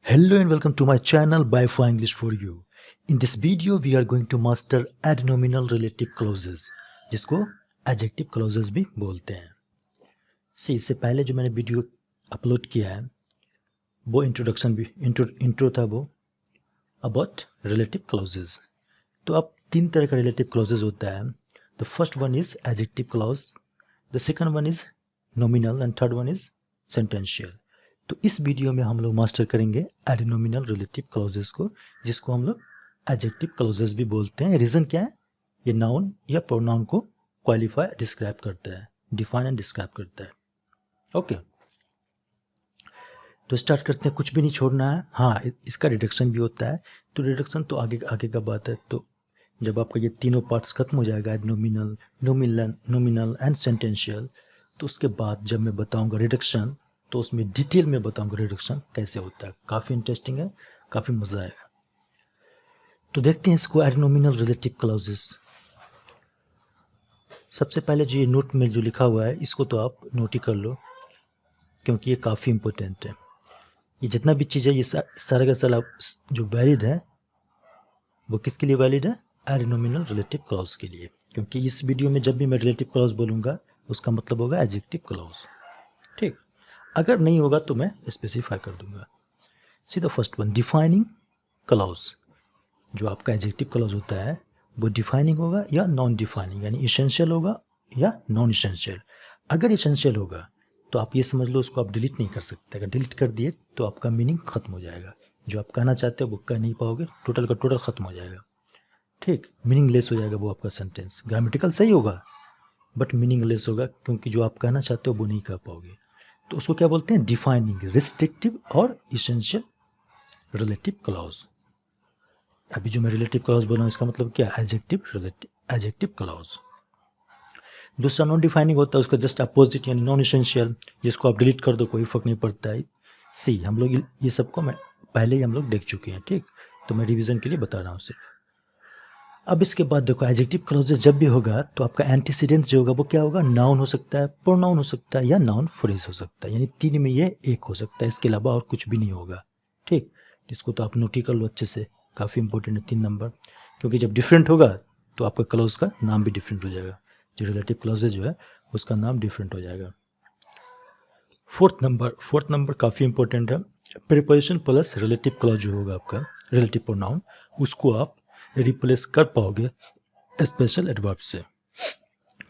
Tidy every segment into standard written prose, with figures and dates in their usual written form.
Hello and welcome to my channel By4 English for You. In this video we are going to master adnominal relative clauses जिसको adjective clauses भी बोलते हैं. See, इससे पहले जो मैंने वीडियो अपलोड किया है वो इंट्रोडक्शन भी इंट्रो था वो about relative clauses. तो अब तीन तरह का relative clauses होता है. The first one is adjective clause, the second one is nominal and third one is sentential. तो इस वीडियो में हम लोग मास्टर करेंगे एडनोमिनल रिलेटिव क्लॉजेस को, जिसको हम लोग एडजेक्टिव क्लॉजेस भी बोलते हैं. रीजन क्या है? ये नाउन या प्रोनाउन को क्वालिफाई डिस्क्राइब करता है, डिफाइन एंड डिस्क्राइब करता है. ओके, तो स्टार्ट करते हैं. कुछ भी नहीं छोड़ना है. हाँ, इसका रिडक्शन भी होता है. तो रिडक्शन तो आगे आगे का बात है. तो जब आपका ये तीनों पार्ट्स खत्म हो जाएगा, एडनोमिनल, नोमिनल एंड सेंटेंशियल, तो उसके बाद जब मैं बताऊंगा रिडक्शन तो उसमें डिटेल में बताऊंगा रिडक्शन कैसे होता है. काफ़ी इंटरेस्टिंग है, काफ़ी मज़ा आएगा. तो देखते हैं इसको एडनोमिनल रिलेटिव क्लॉजेस. सबसे पहले जो ये नोट में जो लिखा हुआ है इसको तो आप नोट ही कर लो, क्योंकि ये काफ़ी इंपॉर्टेंट है. ये जितना भी चीज़ है ये सारा का सारा जो वैलिड है वो किसके लिए वैलिड है? एडनोमिनल रिलेटिव क्लॉज के लिए. क्योंकि इस वीडियो में जब भी मैं रिलेटिव क्लॉज बोलूँगा उसका मतलब होगा एडजेक्टिव क्लॉज. ठीक, अगर नहीं होगा तो मैं स्पेसिफाई कर दूंगा. See the first one, defining clause. जो आपका एडजेक्टिव क्लॉज होता है वो डिफाइनिंग होगा या नॉन डिफाइनिंग, यानी इसेंशियल होगा या नॉन इसेंशियल. अगर इसेंशियल होगा तो आप ये समझ लो उसको आप डिलीट नहीं कर सकते. अगर डिलीट कर दिए तो आपका मीनिंग खत्म हो जाएगा. जो आप कहना चाहते हो वो कह नहीं पाओगे, टोटल का टोटल खत्म हो जाएगा. ठीक, मीनिंगलेस हो जाएगा वो आपका सेंटेंस. ग्रामेटिकल सही होगा बट मीनिंगलेस होगा, क्योंकि जो आप कहना चाहते हो वो नहीं कह पाओगे. तो उसको क्या बोलते हैं? डिफाइनिंग, रिस्ट्रिक्टिव और इसेंशियल रिलेटिव क्लॉज. अभी जो मैं रिलेटिव क्लॉज बोल रहा हूँ इसका मतलब क्या? Adjective clause. दूसरा नॉन डिफाइनिंग होता है, उसका जस्ट अपोजिट यानी नॉन इसेंशियल, जिसको आप डिलीट कर दो कोई फर्क नहीं पड़ता है. सी, हम लोग ये सबको मैं पहले ही हम लोग देख चुके हैं. ठीक, तो मैं रिवीजन के लिए बता रहा हूँ सिर्फ. अब इसके बाद देखो, एडजेक्टिव क्लॉजेस जब भी होगा तो आपका एंटीसीडेंट जो होगा वो क्या होगा? नाउन हो सकता है, प्रोनाउन हो सकता है या नाउन फ्रेज हो सकता है. यानी तीन में ये एक हो सकता है, इसके अलावा और कुछ भी नहीं होगा. ठीक, इसको तो आप नोट ही कर लो अच्छे से. काफ़ी इंपॉर्टेंट है 3 नंबर, क्योंकि जब डिफरेंट होगा तो आपका क्लॉज का नाम भी डिफरेंट हो जाएगा. जो रिलेटिव क्लॉजेज जो है उसका नाम डिफरेंट हो जाएगा. फोर्थ नंबर काफ़ी इंपॉर्टेंट है. प्रीपोजिशन प्लस रिलेटिव क्लॉज जो होगा आपका, रिलेटिव प्रोनाउन, उसको आप रिप्लेस कर पाओगे स्पेशल एडवर्ब से.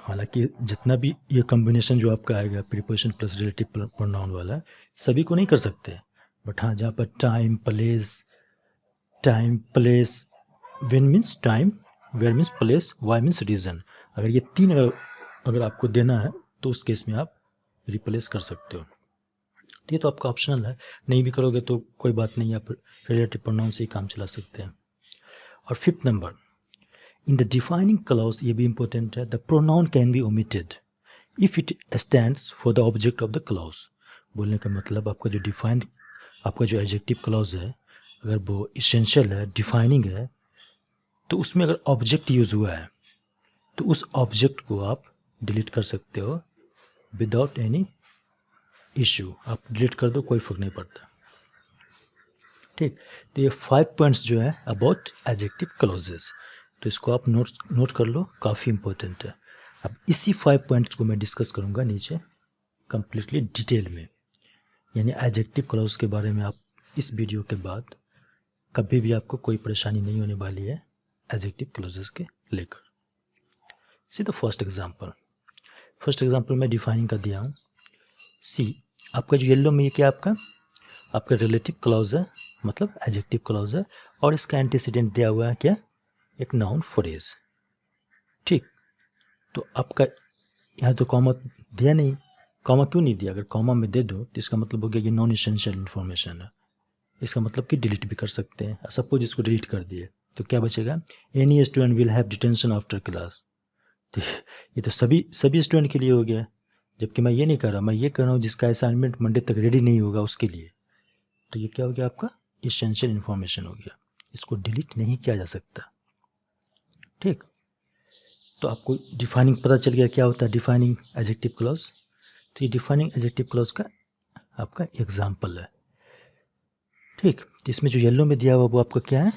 हालांकि जितना भी ये कॉम्बिनेशन जो आपका आएगा प्रीपोजिशन प्लस रिलेटिव प्रोनाउन वाला, सभी को नहीं कर सकते. बट हाँ, जहाँ पर time place, when means time, where means place, why means reason, अगर ये तीन अगर आपको देना है तो उस केस में आप रिप्लेस कर सकते हो. ये तो आपका ऑप्शनल है, नहीं भी करोगे तो कोई बात नहीं, आप रिलेटिव प्रोनाउन से ही काम चला सकते हैं. और fifth number, in the defining clause, ये भी इंपॉर्टेंट है, the pronoun can B omitted if it stands for the object of the clause. बोलने का मतलब आपका जो डिफाइंड, आपका जो एडजेक्टिव क्लॉज है अगर वो इसेंशियल है, डिफाइनिंग है, तो उसमें अगर ऑब्जेक्ट यूज हुआ है तो उस ऑब्जेक्ट को आप डिलीट कर सकते हो विदाउट एनी इश्यू. आप डिलीट कर दो, कोई फर्क नहीं पड़ता. ठीक, तो ये 5 पॉइंट्स जो है अबाउट एडजेक्टिव क्लॉजेस, तो इसको आप नोट कर लो, काफ़ी इंपॉर्टेंट है. अब इसी 5 पॉइंट्स को मैं डिस्कस करूँगा नीचे कम्प्लीटली डिटेल में. यानी एडजेक्टिव क्लॉज के बारे में आप इस वीडियो के बाद कभी भी आपको कोई परेशानी नहीं होने वाली है एडजेक्टिव क्लॉजेस के लेकर. सी द फर्स्ट एग्जाम्पल मैं डिफाइनिंग का दिया हूँ. सी, आपका जो येलो में ये क्या आपका रिलेटिव क्लॉज है, मतलब एडजेक्टिव क्लॉज है, और इसका एंटीसीडेंट दिया हुआ है क्या? एक नाउन फ्रेज. ठीक, तो आपका यहाँ तो कॉमा दिया नहीं. कॉमा क्यों नहीं दिया? अगर कॉमा में दे दो तो इसका मतलब हो गया ये नॉन इसेंशियल इन्फॉर्मेशन है. इसका मतलब कि डिलीट भी कर सकते हैं. सपोज इसको डिलीट कर दिए तो क्या बचेगा? Any student will have detention after class. तो ये तो सभी स्टूडेंट के लिए हो गया, जबकि मैं ये नहीं कर रहा. मैं ये कर रहा हूँ जिसका असाइनमेंट मंडे तक रेडी नहीं होगा उसके लिए. तो ये क्या हो गया? आपका इसेंशियल इन्फॉर्मेशन हो गया, इसको डिलीट नहीं किया जा सकता. ठीक, तो आपको डिफाइनिंग पता चल गया क्या होता है डिफाइनिंग एडजेक्टिव क्लॉज. तो ये डिफाइनिंग एडजेक्टिव क्लॉज का आपका एग्जाम्पल है. ठीक, तो इसमें जो येलो में दिया हुआ वो आपका क्या है,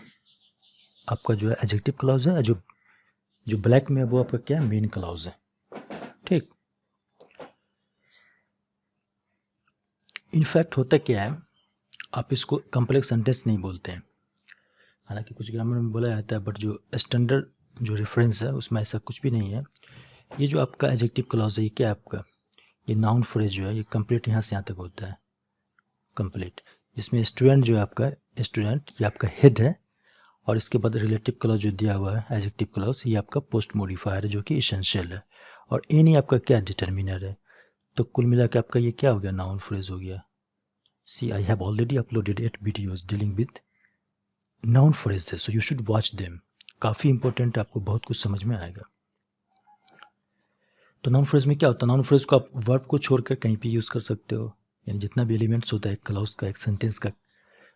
आपका जो है एडजेक्टिव क्लॉज है, जो जो ब्लैक में है वो आपका क्या है, मेन क्लॉज है। ठीक, इनफैक्ट होता क्या है, आप इसको कॉम्प्लेक्स सेंटेंस नहीं बोलते हैं, हालांकि कुछ ग्रामर में बोला जाता है, बट जो स्टैंडर्ड जो रेफरेंस है उसमें ऐसा कुछ भी नहीं है। ये जो आपका एडजेक्टिव क्लॉज है, ये क्या है आपका, ये नाउन फ्रेज जो है ये कंप्लीट यहाँ से यहाँ तक होता है, कंप्लीट, जिसमें स्टूडेंट जो है आपका, स्टूडेंट ये आपका हेड है, और इसके बाद रिलेटिव क्लॉज जो दिया हुआ है एडजेक्टिव क्लॉज, ये आपका पोस्ट मॉडिफायर है जो कि एसेंशियल है, और एनी आपका क्या डिटर्मिनर है। तो कुल मिला के आपका ये क्या हो गया, नाउन फ्रेज हो गया। See I have already uploaded 8 videos dealing with noun phrases, so you should watch them, काफ़ी इंपॉर्टेंट, आपको बहुत कुछ समझ में आएगा। तो नाउन फ्रेज में क्या होता है, नाउन फ्रेज को आप वर्ब को छोड़कर कहीं भी यूज़ कर सकते हो, यानी जितना भी एलिमेंट्स होता है एक क्लॉज का, एक सेंटेंस का,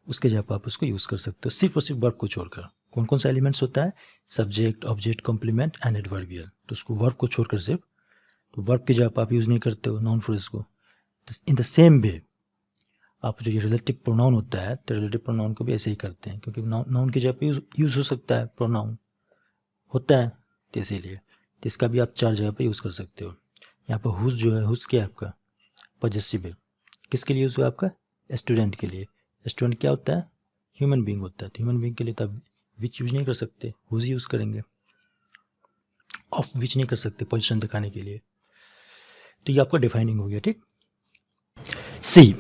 उसके जगह आप उसको यूज़ कर सकते हो, सिर्फ और सिर्फ वर्ब को छोड़कर। कौन कौन सा एलिमेंट्स होता है, subject, object, complement and adverbial, तो उसको वर्ब को छोड़कर सिर्फ, तो वर्ब की जगह आप यूज़ नहीं करते हो नाउन फ्रेज को। इन द सेम वे आप जो ये रिलेटिव प्रोनाउन होता है, तो रिलेटिव प्रोनाउन को भी ऐसे ही करते हैं, क्योंकि नाउन की जगह पे यूज़ हो सकता है, प्रोनाउन होता है, तो इसीलिए तो इसका भी आप 4 जगह पे यूज़ कर सकते हो। यहाँ पर हुज जो है, हुज क्या है आपका, पॉजेसिव है, किसके लिए यूज़ हुआ आपका, स्टूडेंट के लिए। स्टूडेंट क्या होता है, ह्यूमन बीइंग होता है, तो ह्यूमन बीइंग के लिए तो आप विच यूज नहीं कर सकते, हुज यूज़ करेंगे, ऑफ विच नहीं कर सकते पोजीशन दिखाने के लिए। तो ये आपका डिफाइनिंग हो गया। ठीक, सी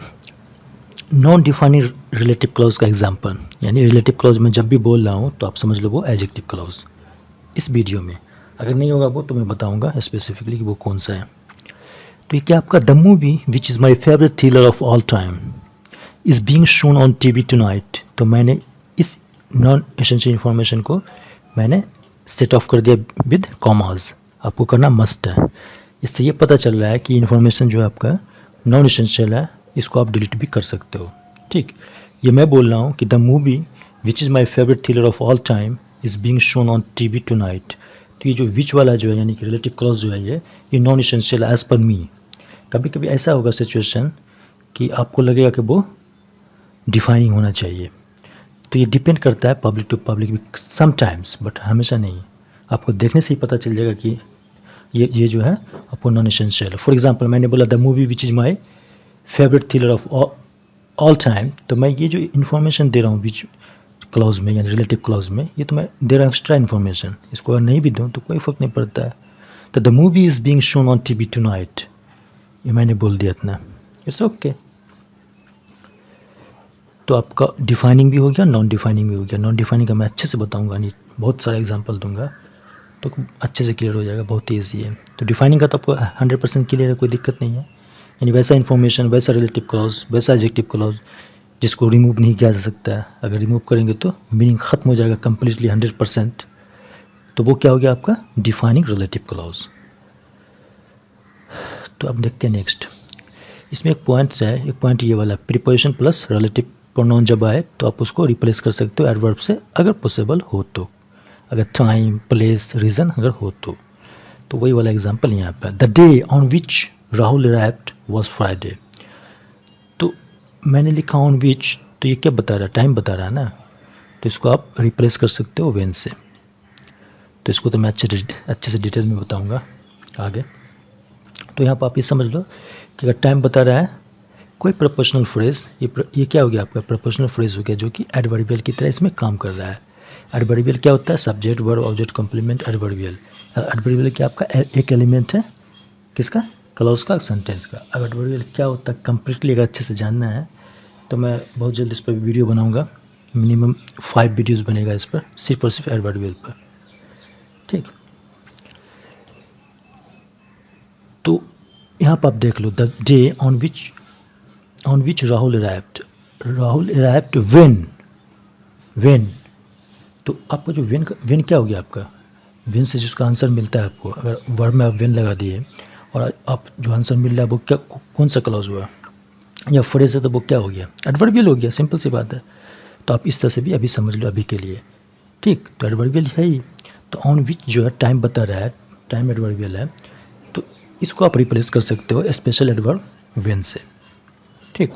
नॉन डिफाइनिंग रिलेटिव क्लॉज का एग्जांपल, यानी रिलेटिव क्लॉज में जब भी बोल रहा हूँ तो आप समझ लो वो एडजेक्टिव क्लॉज इस वीडियो में, अगर नहीं होगा वो तो मैं बताऊंगा स्पेसिफिकली कि वो कौन सा है। तो ये क्या आपका, the movie which is my favourite thriller of all time is being shown on TV tonight, तो मैंने इस नॉन एसेंशियल इन्फॉर्मेशन को मैंने सेट ऑफ कर दिया विद कॉमाज, आपको करना मस्ट है। इससे ये पता चल रहा है कि इन्फॉर्मेशन जो है आपका नॉन एसेंशियल है, इसको आप डिलीट भी कर सकते हो। ठीक, ये मैं बोल रहा हूँ कि the movie which is my favourite thriller of all time is being shown on TV tonight, तो ये जो विच वाला जो है यानी कि रिलेटिव क्लॉज जो है ये नॉन एसेंशियल एज पर मी। कभी कभी ऐसा होगा सिचुएशन कि आपको लगेगा कि वो डिफाइनिंग होना चाहिए, तो ये डिपेंड करता है public to public sometimes, but हमेशा नहीं। आपको देखने से ही पता चल जाएगा कि ये जो है आपको नॉन एसेंशियल है। फॉर एग्जांपल मैंने बोला the movie which is my favourite thriller of all time, तो मैं ये जो इन्फॉर्मेशन दे रहा हूँ विच क्लॉज में यानी रिलेटिव क्लॉज में, ये तो मैं दे रहा हूँ एक्स्ट्रा इन्फॉर्मेशन, इसको अगर नहीं भी दूँ तो कोई फ़र्क नहीं पड़ता है। तो the movie is being shown on TV tonight, ये मैंने बोल दिया इतना, इट्स ओके। तो आपका डिफाइनिंग भी हो गया, नॉन डिफाइनिंग भी हो गया। नॉन डिफाइनिंग का मैं अच्छे से बताऊंगा, नहीं बहुत सारे एग्जांपल दूंगा तो अच्छे से क्लियर हो जाएगा, बहुत ही ईजी है। तो डिफाइनिंग का तो आपको 100% क्लियर है, कोई दिक्कत नहीं है, यानी वैसा इन्फॉर्मेशन, वैसा रिलेटिव क्लॉज, वैसा एडजेक्टिव क्लॉज जिसको रिमूव नहीं किया जा सकता है, अगर रिमूव करेंगे तो मीनिंग ख़त्म हो जाएगा कम्प्लीटली 100%, तो वो क्या हो गया आपका डिफाइनिंग रिलेटिव क्लॉज। तो अब देखते हैं नेक्स्ट, इसमें एक पॉइंट है, एक पॉइंट ये वाला, प्रीपोजिशन प्लस रिलेटिव प्रोनाउन जब आए तो आप उसको रिप्लेस कर सकते हो एडवर्ब से, अगर पॉसिबल हो तो, अगर टाइम, प्लेस, रीज़न अगर हो तो वही वाला एग्जांपल यहाँ पर, the day on which Rahul arrived was Friday, तो मैंने लिखा ऑन विच, तो ये क्या बता रहा है, टाइम बता रहा है ना, तो इसको आप रिप्लेस कर सकते हो व्हेन से। तो इसको तो मैं अच्छे से डिटेल में बताऊँगा आगे। तो यहाँ पर आप ये समझ लो कि अगर टाइम बता रहा है कोई प्रपोजनल फ्रेज, ये क्या हो गया आपका प्रपोजनल फ्रेज हो गया, जो कि एडवर्बियल की तरह इसमें काम कर रहा है। एडवर्बियल क्या होता है, subject, verb, object, complement, adverbial. Adverbial क्या आपका एक एलिमेंट है, किसका, क्लॉज का, सेंटेंस का। अब एडवर्बियल क्या होता है कंप्लीटली अगर अच्छे से जानना है तो मैं बहुत जल्द इस पर वीडियो बनाऊंगा, मिनिमम 5 वीडियोस बनेगा इस पर, सिर्फ और सिर्फ एडवर्बियल पर। ठीक, तो यहाँ पर आप देख लो, the day on which Rahul arrived when, तो आपका जो व्हेन क्या हो गया आपका, व्हेन से जिसका आंसर मिलता है आपको, अगर वर्ब में आप व्हेन लगा दिए और आप जो आंसर मिल रहा है वो क्या, कौन सा क्लॉज हुआ या फ्रेज है, तो वो क्या हो गया, एडवर्बियल हो गया, सिंपल सी बात है। तो आप इस तरह से भी अभी समझ लो अभी के लिए। ठीक, तो एडवर्बियल है ही, तो ऑन विच जो है टाइम बता रहा है, टाइम एडवर्बियल है, तो इसको आप रिप्लेस कर सकते हो स्पेशल एडवर्ब व्हेन से। ठीक,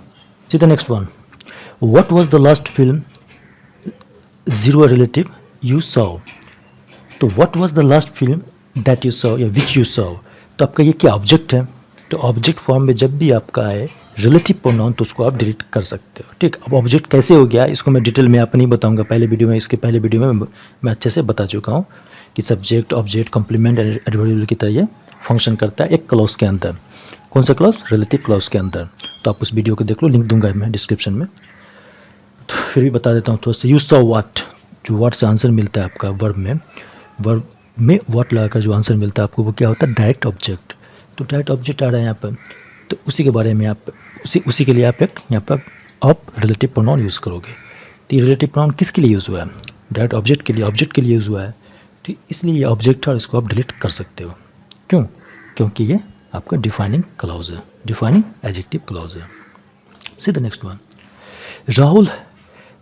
सीधा next one, what was the last film zero relative you saw, तो what was the last film that you saw या विच यू सॉ, तो आपका ये क्या ऑब्जेक्ट है, तो ऑब्जेक्ट फॉर्म में जब भी आपका आए रिलेटिव प्रोनाउन तो उसको आप डिलीट कर सकते हो। ठीक, अब ऑब्जेक्ट कैसे हो गया इसको मैं डिटेल में आपको नहीं बताऊंगा, पहले वीडियो में, इसके पहले वीडियो में मैं अच्छे से बता चुका हूँ कि सब्जेक्ट ऑब्जेक्ट कॉम्प्लीमेंट एडवर्बियल की तरह ये फंक्शन करता है एक क्लॉज के अंदर। कौन सा क्लॉज? रिलेटिव क्लॉज के अंदर। तो आप उस वीडियो को देख लो, लिंक दूंगा मैं डिस्क्रिप्शन में। तो फिर भी बता देता हूँ थोड़ा सा। यू सॉ व्हाट, जो व्हाट से आंसर मिलता है आपका वर्ब में व्हाट लगाकर जो आंसर मिलता है आपको वो क्या होता है? Direct object. तो डायरेक्ट ऑब्जेक्ट आ रहा है यहाँ पर, तो उसी के बारे में आप उसी के लिए आप एक यहाँ पर आप रिलेटिव प्रोनाउन यूज़ करोगे। तो ये रिलेटिव प्रोनाउन किसके लिए यूज़ हुआ है? डायरेक्ट ऑब्जेक्ट के लिए यूज़ हुआ है। तो इसलिए ये ऑब्जेक्ट है और इसको आप डिलीट कर सकते हो। क्यों? क्योंकि ये आपका डिफाइनिंग क्लॉज है, डिफाइनिंग एडजेक्टिव क्लॉज है। See the next one.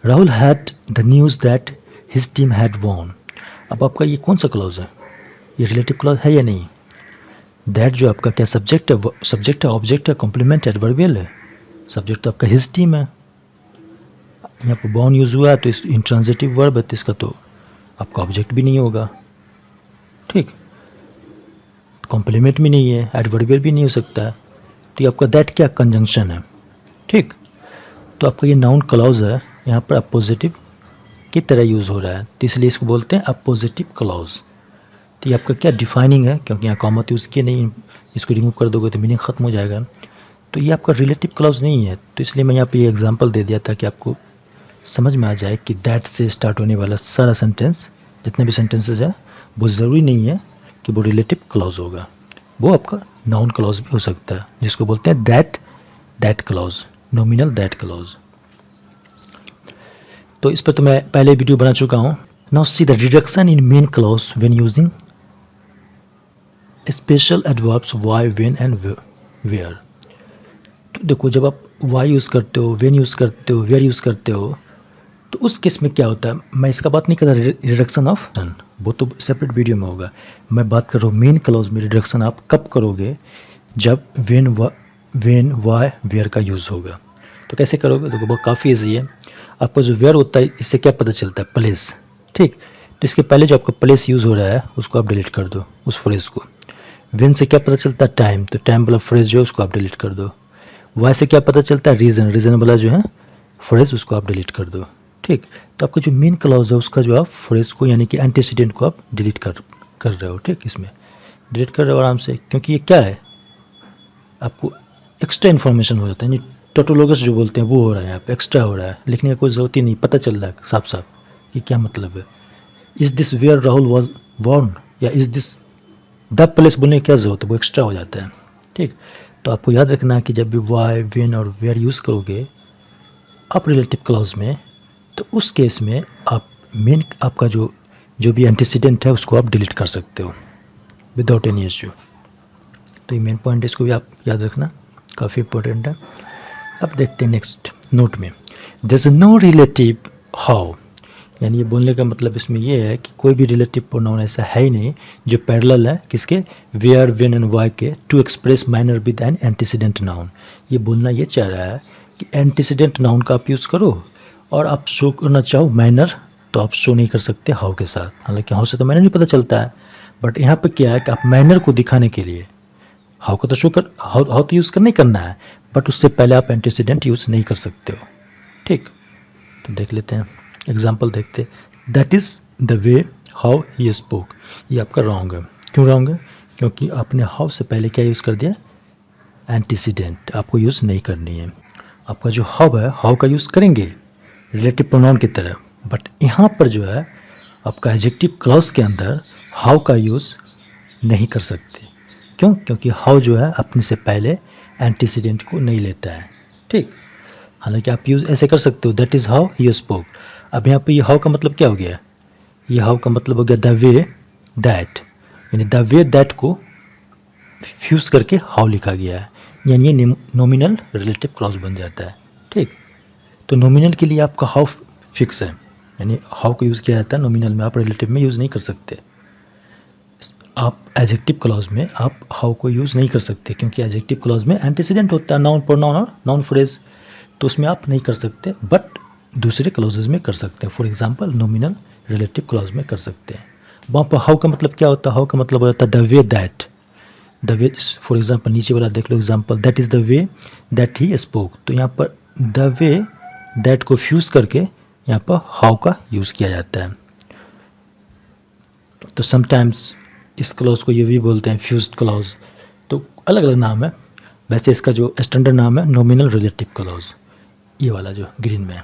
Rahul had the news that his team had won. अब आपका ये कौन सा क्लॉज है? ये रिलेटिव क्लॉज है या नहीं? दैट जो आपका क्या सब्जेक्ट है, ऑब्जेक्ट है, कॉम्प्लीमेंट है, एडवर्बियल है। सब्जेक्ट तो आपका हिज टीम है, यहाँ पर वॉन यूज़ हुआ है तो इस इंट्रांजिटिव वर्ब है, तो इसका तो आपका ऑब्जेक्ट भी नहीं होगा। ठीक, कॉम्प्लीमेंट भी नहीं है, एडवर्बियल भी नहीं हो सकता है, तो ये आपका दैट क्या कंजंक्शन है। ठीक, तो आपका ये नाउन क्लॉज है, यहाँ पर अपोजिटिव की तरह यूज़ हो रहा है, तो इसलिए इसको बोलते हैं अपोजिटिव क्लॉज। तो ये आपका क्या डिफाइनिंग है, क्योंकि यहाँ कॉमा तो यूज़ किए नहीं, इसको रिमूव कर दोगे तो मीनिंग ख़त्म हो जाएगा। तो ये आपका रिलेटिव क्लॉज नहीं है, तो इसलिए मैं यहाँ पे ये एग्जांपल दे दिया था कि आपको समझ में आ जाए कि दैट से स्टार्ट होने वाला सारा सेंटेंस, जितने भी सेंटेंसेज है, वो ज़रूरी नहीं है कि वो रिलेटिव क्लॉज होगा, वो आपका नाउन क्लॉज भी हो सकता है, जिसको बोलते हैं that clause, nominal that clause. तो इस पर तो मैं पहले वीडियो बना चुका हूँ। Now see the reduction in main clause when using special adverbs why, when and where. तो देखो, जब आप वाई यूज़ करते हो, व्हेन यूज़ करते हो, वेयर यूज़ करते हो, तो उस केस में क्या होता है, मैं इसका बात नहीं कर रहा रिडक्शन ऑफ, वो तो सेपरेट वीडियो में होगा। मैं बात कर रहा हूँ मेन क्लॉज में रिडक्शन आप कब करोगे, जब व्हेन वाई वेयर का यूज़ होगा। तो कैसे करोगे? देखो, वो काफ़ी ईजी है। आपका जो वेयर होता है, इससे क्या पता चलता है? प्लेस। ठीक, तो इसके पहले जो आपका प्लेस यूज़ हो रहा है उसको आप डिलीट कर दो, उस फ्रेज को। व्हेन से क्या पता चलता है? टाइम, तो टाइम वाला फ्रेज जो है उसको आप डिलीट कर दो। वाई से क्या पता चलता है? रीज़न वाला जो है फ्रेज, उसको आप डिलीट कर दो। ठीक, तो आपका जो मेन क्लॉज है उसका जो आप फ्रेज को यानी कि एंटीसीडेंट को आप डिलीट कर रहे हो। ठीक, इसमें डिलीट कर रहे हो आराम से, क्योंकि ये क्या है, आपको एक्स्ट्रा इन्फॉर्मेशन हो जाता है, यानी टोटोलॉगस जो बोलते हैं वो हो रहा है, यहाँ पे एक्स्ट्रा हो रहा है, लिखने की कोई ज़रूरत ही नहीं, पता चल रहा है साफ साफ कि क्या मतलब है। Is this where Rahul was born, या इज़ दिस द प्लेस बोलने की क्या ज़रूरत है, वो एक्स्ट्रा हो जाता है। ठीक, तो आपको याद रखना है कि जब भी वाई, व्हेन और वेयर यूज़ करोगे आप रिलेटिव क्लॉज में, तो उस केस में आप मेन आपका जो भी एंटीसीडेंट है उसको आप डिलीट कर सकते हो विदाउट एनी इश्यू। तो ये मेन पॉइंट है, इसको भी आप याद रखना, काफ़ी इंपॉर्टेंट है। अब देखते हैं नेक्स्ट नोट में, there is no relative how, यानी ये बोलने का मतलब इसमें ये है कि कोई भी रिलेटिव प्रोनाउन ऐसा है ही नहीं जो पैरेलल है किसके, वेयर, व्हेन एंड वाई के, to express manner with an antecedent noun. ये बोलना ये चाह रहा है कि एंटीसीडेंट नाउन का आप यूज़ करो और आप शो करना चाहो माइनर, तो आप शो नहीं कर सकते हाउ के साथ। हालांकि हाउ से तो माइनर नहीं पता चलता है, बट यहाँ पर क्या है कि आप माइनर को दिखाने के लिए हाउ का तो शो कर, हाउ तो यूज़ करना ही करना है, बट उससे पहले आप एंटीसीडेंट यूज़ नहीं कर सकते हो। ठीक, तो देख लेते हैं एग्जाम्पल देखते। That is the way how he spoke, ये आपका रॉन्ग है। क्यों रॉन्ग है? क्योंकि आपने हाउ से पहले क्या यूज़ कर दिया, एंटीसीडेंट, आपको यूज़ नहीं करनी है। आपका जो हाउ है, हाउ का यूज़ करेंगे रिलेटिव प्रोनाउन की तरह, बट यहाँ पर जो है आपका एडजेक्टिव क्लॉज के अंदर हाउ का यूज़ नहीं कर सकते। क्यों? क्योंकि हाउ जो है अपने से पहले एंटीसीडेंट को नहीं लेता है। ठीक, हालांकि आप यूज़ ऐसे कर सकते हो, that is how he spoke. अब यहाँ पे ये हाउ का मतलब क्या हो गया, ये हाउ का मतलब हो गया द वे दैट, यानी द वे दैट को फ्यूज़ करके हाउ लिखा गया है, यानी ये नॉमिनल रिलेटिव क्लॉज बन जाता है। ठीक, तो नॉमिनल के लिए आपका हाउ फिक्स है, यानी हाउ का यूज़ किया जाता है नॉमिनल में, आप रिलेटिव में यूज़ नहीं कर सकते। आप एडजेक्टिव क्लॉज में आप हाउ को यूज़ नहीं कर सकते, क्योंकि एडजेक्टिव क्लॉज में एंटीसीडेंट होता है, नाउन प्रोनाउन और नाउन फ्रेज। तो उसमें आप नहीं कर सकते, बट दूसरे क्लॉजेज में कर सकते हैं। For example nominal relative clause में कर सकते हैं। वहाँ पर हाउ का मतलब क्या होता है? हाउ का मतलब हो जाता है the way that, the way. For example नीचे वाला देख लो example, that is the way that he spoke. तो यहाँ पर द वे दैट को फ्यूज़ करके यहाँ पर हाउ का यूज़ किया जाता है। तो समटाइम्स इस क्लॉज को ये भी बोलते हैं फ्यूज्ड क्लॉज। तो अलग अलग नाम है, वैसे इसका जो स्टैंडर्ड नाम है नॉमिनल रिलेटिव क्लॉज, ये वाला जो ग्रीन में है।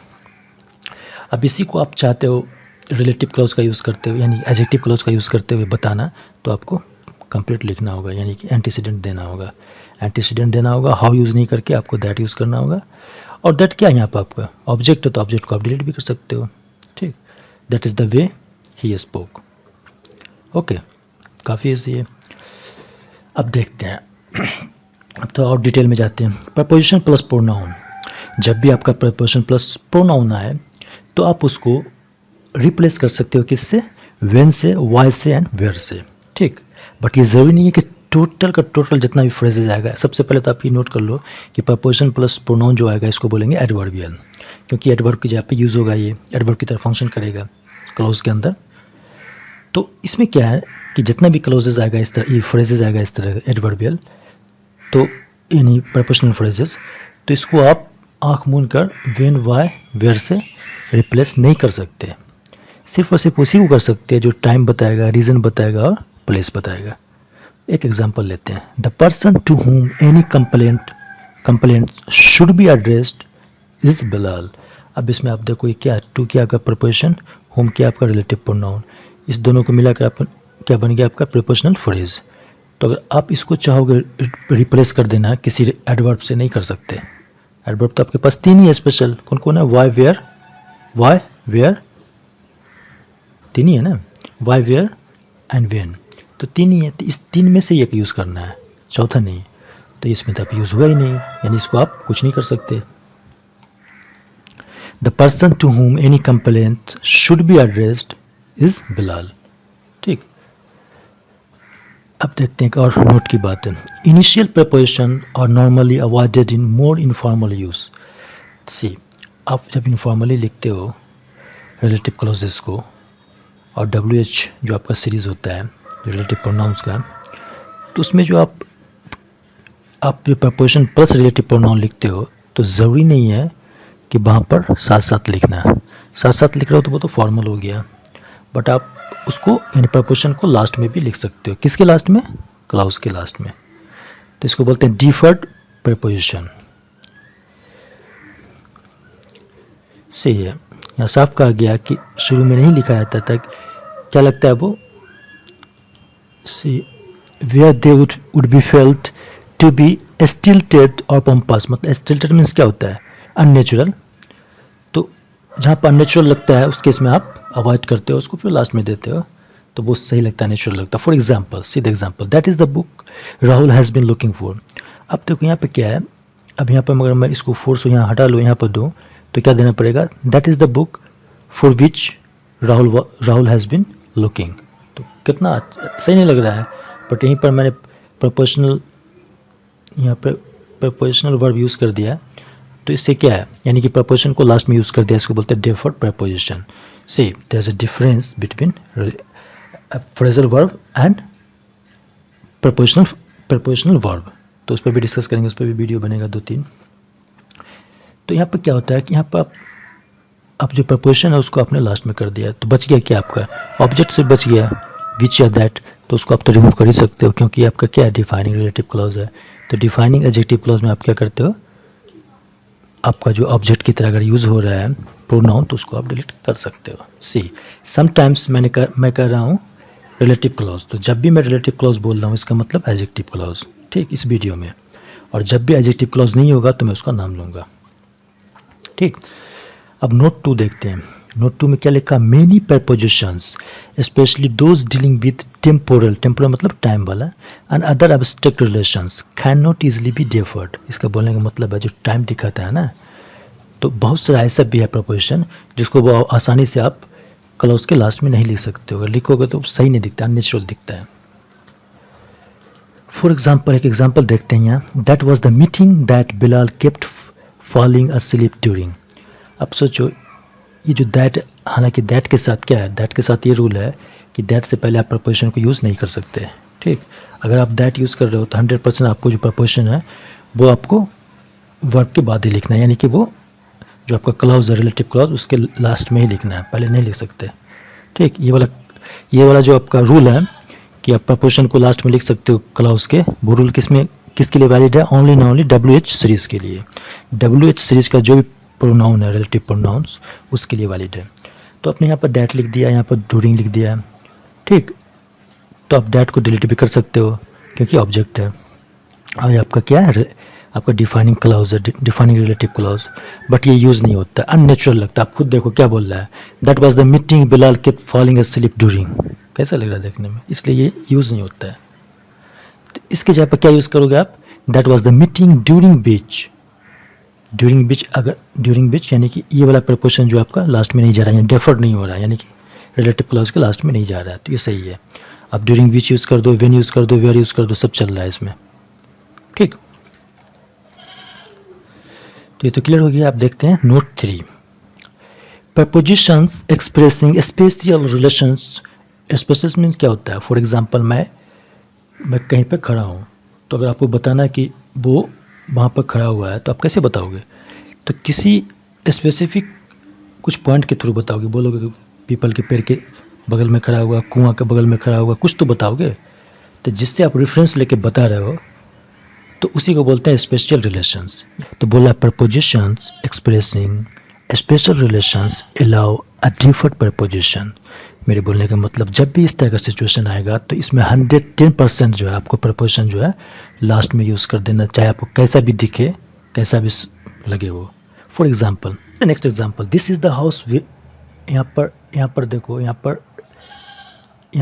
अब इसी को आप चाहते हो रिलेटिव क्लॉज का यूज़ करते हुए, यानी एडजेक्टिव क्लॉज का यूज़ करते हुए बताना, तो आपको कंप्लीट लिखना होगा, यानी कि एंटीसीडेंट देना होगा। एंटीसीडेंट देना होगा, हाउ यूज़ नहीं करके आपको दैट यूज़ करना होगा। और दैट क्या है यहाँ पर आपका ऑब्जेक्ट है, तो ऑब्जेक्ट को आप डिलीट भी कर सकते हो। ठीक, that is the way he spoke. Okay, काफ़ी ईजी है। अब देखते हैं, अब तो और डिटेल में जाते हैं। प्रपोजिशन प्लस प्रोनाउन, जब भी आपका प्रपोजिशन प्लस प्रोनाउन आए तो आप उसको रिप्लेस कर सकते हो किससे? व्हेन से, वाई से एंड वेयर से। ठीक, बट ये ज़रूरी नहीं है कि टोटल का टोटल जितना भी फ्रेजेज आएगा। सबसे पहले तो आप ये नोट कर लो कि प्रपोजिशन प्लस प्रोनाउन जो आएगा इसको बोलेंगे एडवर्बियल, क्योंकि एडवर्ब की जगह पे यूज़ होगा, ये एडवर्ब की तरह फंक्शन करेगा क्लॉज के अंदर। तो इसमें क्या है कि जितना भी क्लॉजेज आएगा इस तरह, ये फ्रेजेज आएगा इस तरह एडवर्बियल, तो यानी प्रपोजिशनल फ्रेजेस, तो इसको आप आँख मूंद कर व्हेन, वाई, वेयर से रिप्लेस नहीं कर सकते। सिर्फ और सिर्फ उसी को कर सकते हैं जो टाइम बताएगा, रीज़न बताएगा और प्लेस बताएगा। एक एग्जांपल लेते हैं, the person to whom any complaint should be addressed is Bilal. अब इसमें आप देखो ये क्या, टू क्या आपका प्रपोजिशन, हुम क्या आपका रिलेटिव प्रोनाउन, इस दोनों को मिलाकर आप क्या बन गया आपका प्रपोजिशनल फ्रेज। तो अगर आप इसको चाहोगे रिप्लेस कर देना किसी एडवर्ब से, नहीं कर सकते। एडवर्ब तो आपके पास तीन ही है स्पेशल, कौन कौन है? वाई, वेयर, तीन ही है ना, वाई, वेयर एंड व्हेन, तो तीन ही है। तो इस तीन में से एक यूज़ करना है, चौथा नहीं। तो इसमें तो आप यूज़ हुआ ही नहीं, यानी इसको आप कुछ नहीं कर सकते। The person to whom any complaint should be addressed is Bilal. ठीक, अब देखते हैं एक और नोट की बात है। Initial preposition are normally avoided in more informal use. See, आप जब इनफॉर्मली लिखते हो रिलेटिव क्लॉजेस को, और WH जो आपका सीरीज़ होता है रिलेटिव प्रोनाउंस का, तो उसमें जो आप जो प्रपोजिशन प्लस रिलेटिव प्रोनाउन लिखते हो, तो ज़रूरी नहीं है कि वहाँ पर साथ साथ लिखना है। साथ साथ लिख रहे हो तो वो तो फॉर्मल हो गया, बट आप उसको यानी प्रपोजिशन को लास्ट में भी लिख सकते हो। किसके लास्ट में? क्लॉज के लास्ट में। तो इसको बोलते हैं डिफर्ड प्रपोजिशन। सही है, यहाँ साफ कहा गया कि शुरू में नहीं लिखा जाता था। क्या लगता है वो? See, where they would be felt to be stilted और पंपस। मतलब स्टिल्टेड मीन्स क्या होता है? अननेचुरल। तो जहाँ पर अननेचुरल लगता है उस केस में आप अवॉइड करते हो उसको, फिर लास्ट में देते हो, तो वो सही लगता है, नेचुरल लगता है। फॉर एग्जाम्पल, सीधा example, that is the book Rahul has been looking for. अब देखो यहाँ पे क्या है, अब यहाँ पर अगर मैं इसको फोर्स यहाँ हटा लूँ, यहाँ पर दूँ, तो क्या देना पड़ेगा? That is the book for which Rahul has been looking. तो कितना सही नहीं लग रहा है, बट यहीं पर मैंने प्रपोजिशनल, यहाँ पर प्रपोजिशनल वर्ब यूज़ कर दिया, तो इससे क्या है, यानी कि प्रपोजिशन को लास्ट में यूज़ कर दिया, इसको बोलते हैं deferred preposition. See, there's a difference between phrasal verb and prepositional verb. तो उस पर भी डिस्कस करेंगे, उस पर भी वीडियो बनेगा 2-3। तो यहाँ पर क्या होता है कि यहाँ पर आप जो प्रपोजिशन है उसको आपने लास्ट में कर दिया, तो बच गया क्या आपका? ऑब्जेक्ट से बच गया विच या दैट, तो उसको आप तो रिमूव कर ही सकते हो, क्योंकि आपका क्या है? डिफाइनिंग रिलेटिव क्लॉज है। तो डिफाइनिंग एडजेक्टिव क्लॉज में आप क्या करते हो? आपका जो ऑब्जेक्ट की तरह अगर यूज़ हो रहा है प्रोनाउन, तो उसको आप डिलीट कर सकते हो। सी, समटाइम्स मैं कह रहा हूँ रिलेटिव क्लॉज, तो जब भी मैं रिलेटिव क्लॉज बोल रहा हूँ इसका मतलब एडजेक्टिव क्लॉज, ठीक, इस वीडियो में। और जब भी एडजेक्टिव क्लॉज नहीं होगा तो मैं उसका नाम लूँगा। ठीक, अब नोट 2 देखते हैं। नोट 2 में क्या लिखा? Many propositions specially those dealing with temporal मतलब टाइम वाला, and other abstract relations can not easily B deferred. इसका बोलने का मतलब है जो टाइम दिखाता है ना, तो बहुत सारा ऐसा भी है प्रपोजिशन जिसको वो आसानी से आप क्लॉज के लास्ट में नहीं लिख सकते हो। अगर लिखोगे तो सही नहीं दिखता, अननेचुरल दिखता है। फॉर एग्जाम्पल, एक एग्जाम्पल देखते हैं यहाँ, that was the meeting that Bilal kept falling asleep during. अब सोचो ये जो दैट, हालांकि दैट के साथ क्या है, दैट के साथ ये रूल है कि दैट से पहले आप प्रपोजिशन को यूज़ नहीं कर सकते। ठीक, अगर आप दैट यूज़ कर रहे हो तो 100% आपको जो प्रपोजिशन है वो आपको वर्ब के बाद ही लिखना है, यानी कि वो जो आपका क्लॉज है, रिलेटिव क्लॉज, उसके लास्ट में ही लिखना है, पहले नहीं लिख सकते। ठीक, ये वाला जो आपका रूल है कि आप प्रपोजिशन को लास्ट में लिख सकते हो क्लॉज के, वो रूल किसके लिए वैलिड है? ओनली ना ओनली WH सीरीज़ के लिए। WH सीरीज़ का जो भी प्रोनाउन है, रिलेटिव प्रोनाउंस, उसके लिए वैलिड है। तो आपने यहाँ पर डैट लिख दिया, यहाँ पर ड्यूरिंग लिख दिया। ठीक, तो आप डैट को डिलीट भी कर सकते हो क्योंकि ऑब्जेक्ट है, और आपका क्या है, आपका डिफाइनिंग क्लॉज है, डिफाइनिंग रिलेटिव क्लॉज, बट ये यूज़ नहीं होता, अननेचुरल लगता है। आप खुद देखो क्या बोल रहा है, that was the meeting Bilal kept falling asleep during. कैसा लग रहा है देखने में, इसलिए ये यूज़ नहीं होता है। तो इसके जगह पर क्या यूज़ करोगे आप? That was the meeting during which. During which, अगर ड्यूरिंग बीच यानी कि ये वाला प्रपोजिशन जो आपका लास्ट में नहीं जा रहा है, यानी डेफर्ड नहीं हो रहा है, यानी कि रिलेटिव क्लॉज के लास्ट में नहीं जा रहा है, तो ये सही है। आप ड्यूरिंग बीच यूज़ कर दो, व्हेन यूज़ कर दो, वेयर यूज़ कर दो, सब चल रहा है इसमें। ठीक, तो ये तो क्लियर हो गया। आप देखते हैं note 3, propositions expressing spatial relations. Special means क्या होता है? फॉर एग्जांपल मैं कहीं पे खड़ा हूँ, तो अगर आपको बताना कि वो वहाँ पर खड़ा हुआ है तो आप कैसे बताओगे? तो किसी स्पेसिफिक कुछ पॉइंट के थ्रू बताओगे, बोलोगे कि पीपल के पेड़ के बगल में खड़ा हुआ, कुआं के बगल में खड़ा हुआ, कुछ तो बताओगे। तो जिससे आप रेफरेंस लेके बता रहे हो तो उसी को बोलते हैं स्पेशल रिलेशंस। तो बोला propositions expressing spatial relations allow a deferred preposition. मेरे बोलने का मतलब जब भी इस तरह का सिचुएशन आएगा तो इसमें 110% जो है आपको प्रपोजिशन जो है लास्ट में यूज़ कर देना, चाहे आपको कैसा भी दिखे, कैसा भी लगे वो। For example, next example, this is the house. यहाँ पर देखो, यहाँ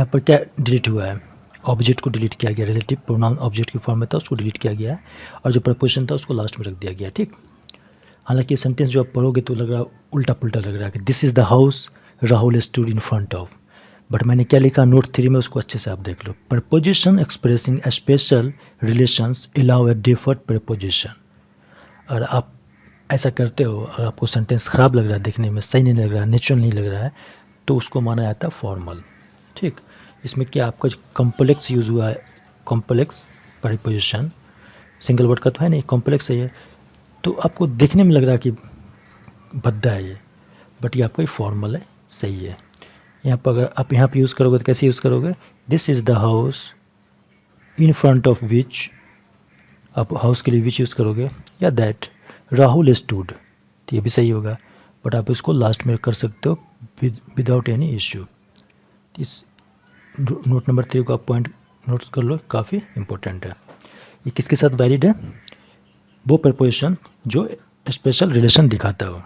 पर क्या डिलीट हुआ है? ऑब्जेक्ट को डिलीट किया गया, रिलेटिव प्रोनाउन ऑब्जेक्ट की फॉर्म में था उसको डिलीट किया गया है, और जो प्रपोजिशन था उसको लास्ट में रख दिया गया। ठीक, हालांकि सेंटेंस जो आप पढ़ोगे तो लग रहा उल्टा पुल्टा लग रहा है कि this is the house Rahul stood in front of, but मैंने क्या लिखा नोट 3 में, उसको अच्छे से आप देख लो। Preposition expressing spatial relations allow a deferred preposition. और आप ऐसा करते हो और आपको सेंटेंस ख़राब लग रहा है, देखने में सही नहीं लग रहा है, नेचुरल नहीं लग रहा है, तो उसको माना जाता है फॉर्मल। ठीक, इसमें क्या आपका कॉम्प्लेक्स यूज़ हुआ है, कॉम्प्लेक्स प्रीपोजिशन, सिंगल वर्ड का तो है नहीं, कॉम्प्लेक्स है ये, तो आपको देखने में लग रहा है कि भद्दा है ये, बट ये आपका फॉर्मल है, सही है। यहाँ पर अगर आप यहाँ पे यूज़ करोगे तो कैसे यूज़ करोगे? This is the house in front of which, आप हाउस के लिए विच यूज़ करोगे, या दैट राहुल स्टूड, तो ये भी सही होगा, बट आप इसको लास्ट में कर सकते हो विदाउट एनी इश्यू। इस नोट नंबर 3 को आप पॉइंट नोट कर लो, काफ़ी इंपॉर्टेंट है। ये किसके साथ वैलिड है? वो प्रपोजिशन जो स्पेशल रिलेशन दिखाता हो।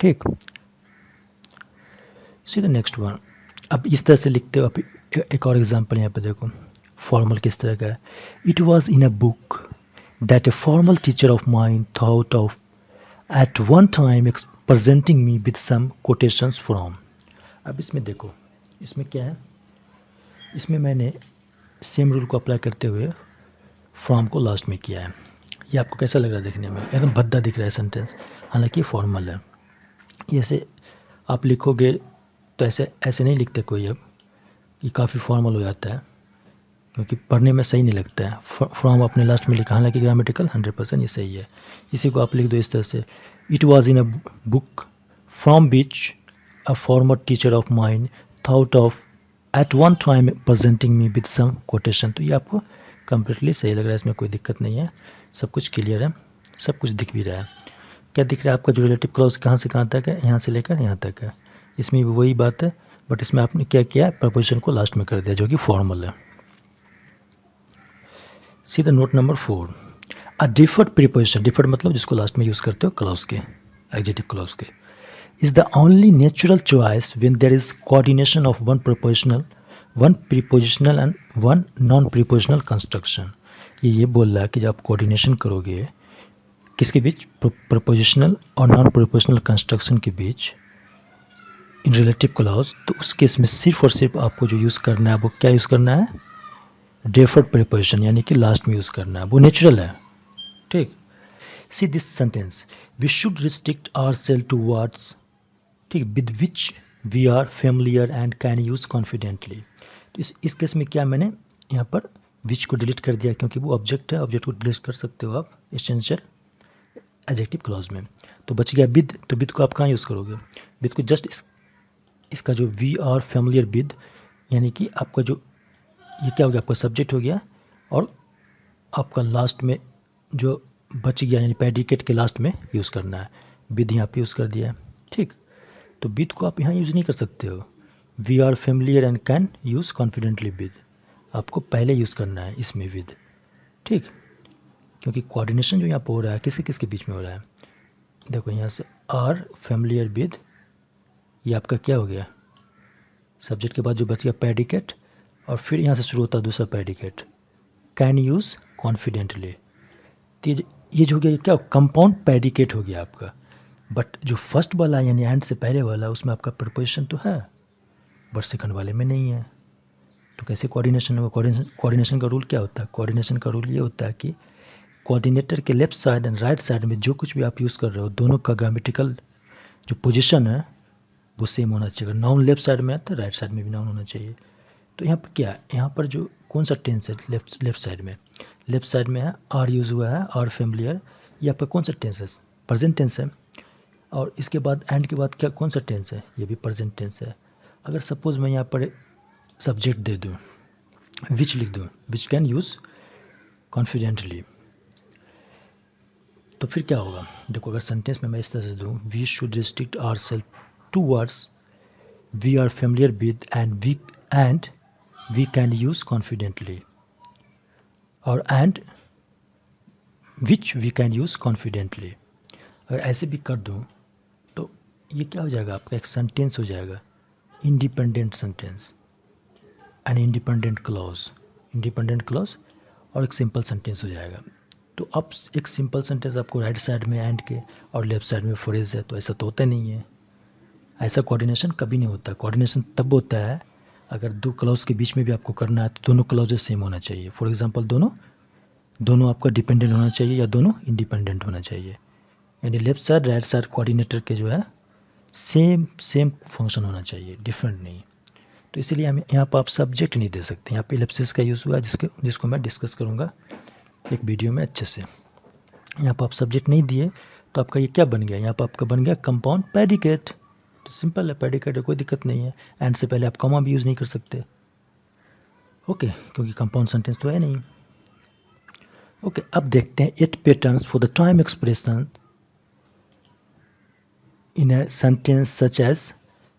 ठीक, सीधा नेक्स्ट वन। अब इस तरह से लिखते हो। अब एक और एग्जांपल यहाँ पे देखो, फॉर्मल किस तरह का है। It was in a book that a formal teacher of mine thought of at one time presenting me with some quotations from. अब इसमें देखो, इसमें क्या है, इसमें मैंने सेम रूल को अप्लाई करते हुए फ्रॉम को लास्ट में किया है। ये आपको कैसा लग रहा है देखने में? एकदम भद्दा दिख रहा है सेंटेंस, हालांकि फॉर्मल है। ऐसे आप लिखोगे तो ऐसे नहीं लिखते कोई, अब ये काफ़ी फॉर्मल हो जाता है क्योंकि पढ़ने में सही नहीं लगता है। फ्रॉम आपने लास्ट में लिखा, हालांकि ग्रामेटिकल 100% ये सही है। इसी को आप लिख दो इस तरह से, it was in a book from which a former teacher of mine thought of at one time presenting me with some quotation. तो ये आपको कम्प्लीटली सही लग रहा है, इसमें कोई दिक्कत नहीं है, सब कुछ क्लियर है, सब कुछ दिख भी रहा है। क्या दिख रहा है आपका? जो रिलेटिव क्लॉज कहाँ से कहाँ तक है, यहाँ से लेकर यहाँ तक है, इसमें भी वही बात है, बट इसमें आपने क्या किया, प्रपोजिशन को लास्ट में कर दिया जो कि फॉर्मल है। सीधा note number 4, a deferred preposition. Deferred मतलब जिसको लास्ट में यूज़ करते हो क्लॉज के, एडजेक्टिव क्लॉज के, is the only natural choice when there is coordination of one prepositional and one non prepositional construction. ये बोल रहा है कि जब आप कोऑर्डिनेशन करोगे किसके बीच, प्रपोजिशनल और नॉन प्रीपोजिशनल कंस्ट्रक्शन के बीच इन रिलेटिव क्लॉज, तो उस केस में सिर्फ और सिर्फ आपको जो यूज़ करना है वो क्या यूज़ करना है, डिफर्ड प्रीपोजिशन, यानी कि लास्ट में यूज़ करना है, वो नेचुरल है। ठीक, see this sentence, we should restrict ourselves to words, ठीक, with which we are familiar and can use confidently. तो इस केस में क्या मैंने यहाँ पर विच को डिलीट कर दिया, क्योंकि वो ऑब्जेक्ट है, ऑब्जेक्ट को डिलीट कर सकते हो आप एसेंशियल एडजेक्टिव क्लॉज में। तो बच गया विद, तो विद को आप कहाँ यूज़ करोगे? विद को जस्ट इसका जो वी आर फेमिलियर विद, यानी कि आपका जो ये क्या हो गया, आपका सब्जेक्ट हो गया, और आपका लास्ट में जो बच गया यानी प्रेडिकेट के लास्ट में यूज़ करना है, विद यहाँ पे यूज़ कर दिया है, ठीक। तो विद को आप यहाँ यूज़ नहीं कर सकते हो। We are familiar and can use confidently with, आपको पहले यूज़ करना है इसमें विद, ठीक, क्योंकि कोऑर्डिनेशन जो यहाँ पर हो रहा है किसके किसके बीच में हो रहा है। देखो यहाँ से आर फेमिलियर विद, ये आपका क्या हो गया, सब्जेक्ट के बाद जो बच गया प्रेडिकेट, और फिर यहाँ से शुरू होता है दूसरा प्रेडिकेट, कैन यूज़ कॉन्फिडेंटली। तो ये जो हो गया, ये क्या कंपाउंड प्रेडिकेट हो गया आपका। बट जो फर्स्ट वाला यानी एंड से पहले वाला, उसमें आपका प्रपोजिशन तो है, बट सेकंड वाले में नहीं है। तो कैसे कोऑर्डिनेशन होगा? कोऑर्डिनेशन का रूल क्या होता है? कोऑर्डिनेशन का रूल ये होता है कि कोऑर्डिनेटर के left side and right side में जो कुछ भी आप यूज़ कर रहे हो, दोनों का ग्रामेटिकल जो पोजीशन है वो सेम होना चाहिए। अगर नाउन लेफ्ट साइड में है तो राइट साइड में भी नाउन होना चाहिए। तो यहाँ पर क्या है, यहाँ पर जो कौन सा टेंस है लेफ्ट साइड में, लेफ्ट साइड में है आर यूज़ हुआ है, आर फेमिलियर, ये आपका कौन सा टेंस है? प्रेजेंट टेंस है। और इसके बाद एंड के बाद क्या कौन सा टेंस है? ये भी प्रेजेंट टेंस है। अगर सपोज़ मैं यहाँ पर सब्जेक्ट दे दूँ, विच लिख दूँ, विच कैन यूज़ कॉन्फिडेंटली, तो फिर क्या होगा? देखो अगर सेंटेंस में मैं इस तरह से दूँ, we should restrict ourselves to words we are familiar with and we can use confidently, और and which we can use confidently, अगर ऐसे भी कर दूँ तो ये क्या हो जाएगा? आपका एक सेंटेंस हो जाएगा, independent sentence, an independent clause और एक सिंपल सेंटेंस हो जाएगा। तो अब एक सिंपल सेंटेंस आपको राइट साइड में एंड के और लेफ्ट साइड में फ्रेज है, तो ऐसा तो होता नहीं है। ऐसा कोऑर्डिनेशन कभी नहीं होता। कोऑर्डिनेशन तब होता है अगर दो क्लॉज के बीच में भी आपको करना है तो दोनों क्लॉजेस सेम होना चाहिए। फॉर एग्जांपल दोनों आपका डिपेंडेंट होना चाहिए या दोनों इंडिपेंडेंट होना चाहिए, यानी left side right side coordinator के जो है सेम फंक्शन होना चाहिए, डिफरेंट नहीं। तो इसीलिए हम यहाँ पर आप सब्जेक्ट नहीं दे सकते। यहाँ पे इलिप्सिस का यूज़ हुआ है जिसको मैं डिस्कस करूँगा एक वीडियो में अच्छे से। यहाँ पर आप सब्जेक्ट नहीं दिए तो आपका ये क्या बन गया? यहाँ पर आपका बन गया कंपाउंड प्रेडिकेट। तो सिंपल है, प्रेडिकेट है, कोई दिक्कत नहीं है। एंड से पहले आप कॉमा भी यूज़ नहीं कर सकते, ओके, क्योंकि कंपाउंड सेंटेंस तो है नहीं। ओके, अब देखते हैं 8 patterns for the time expression in a sentence such as.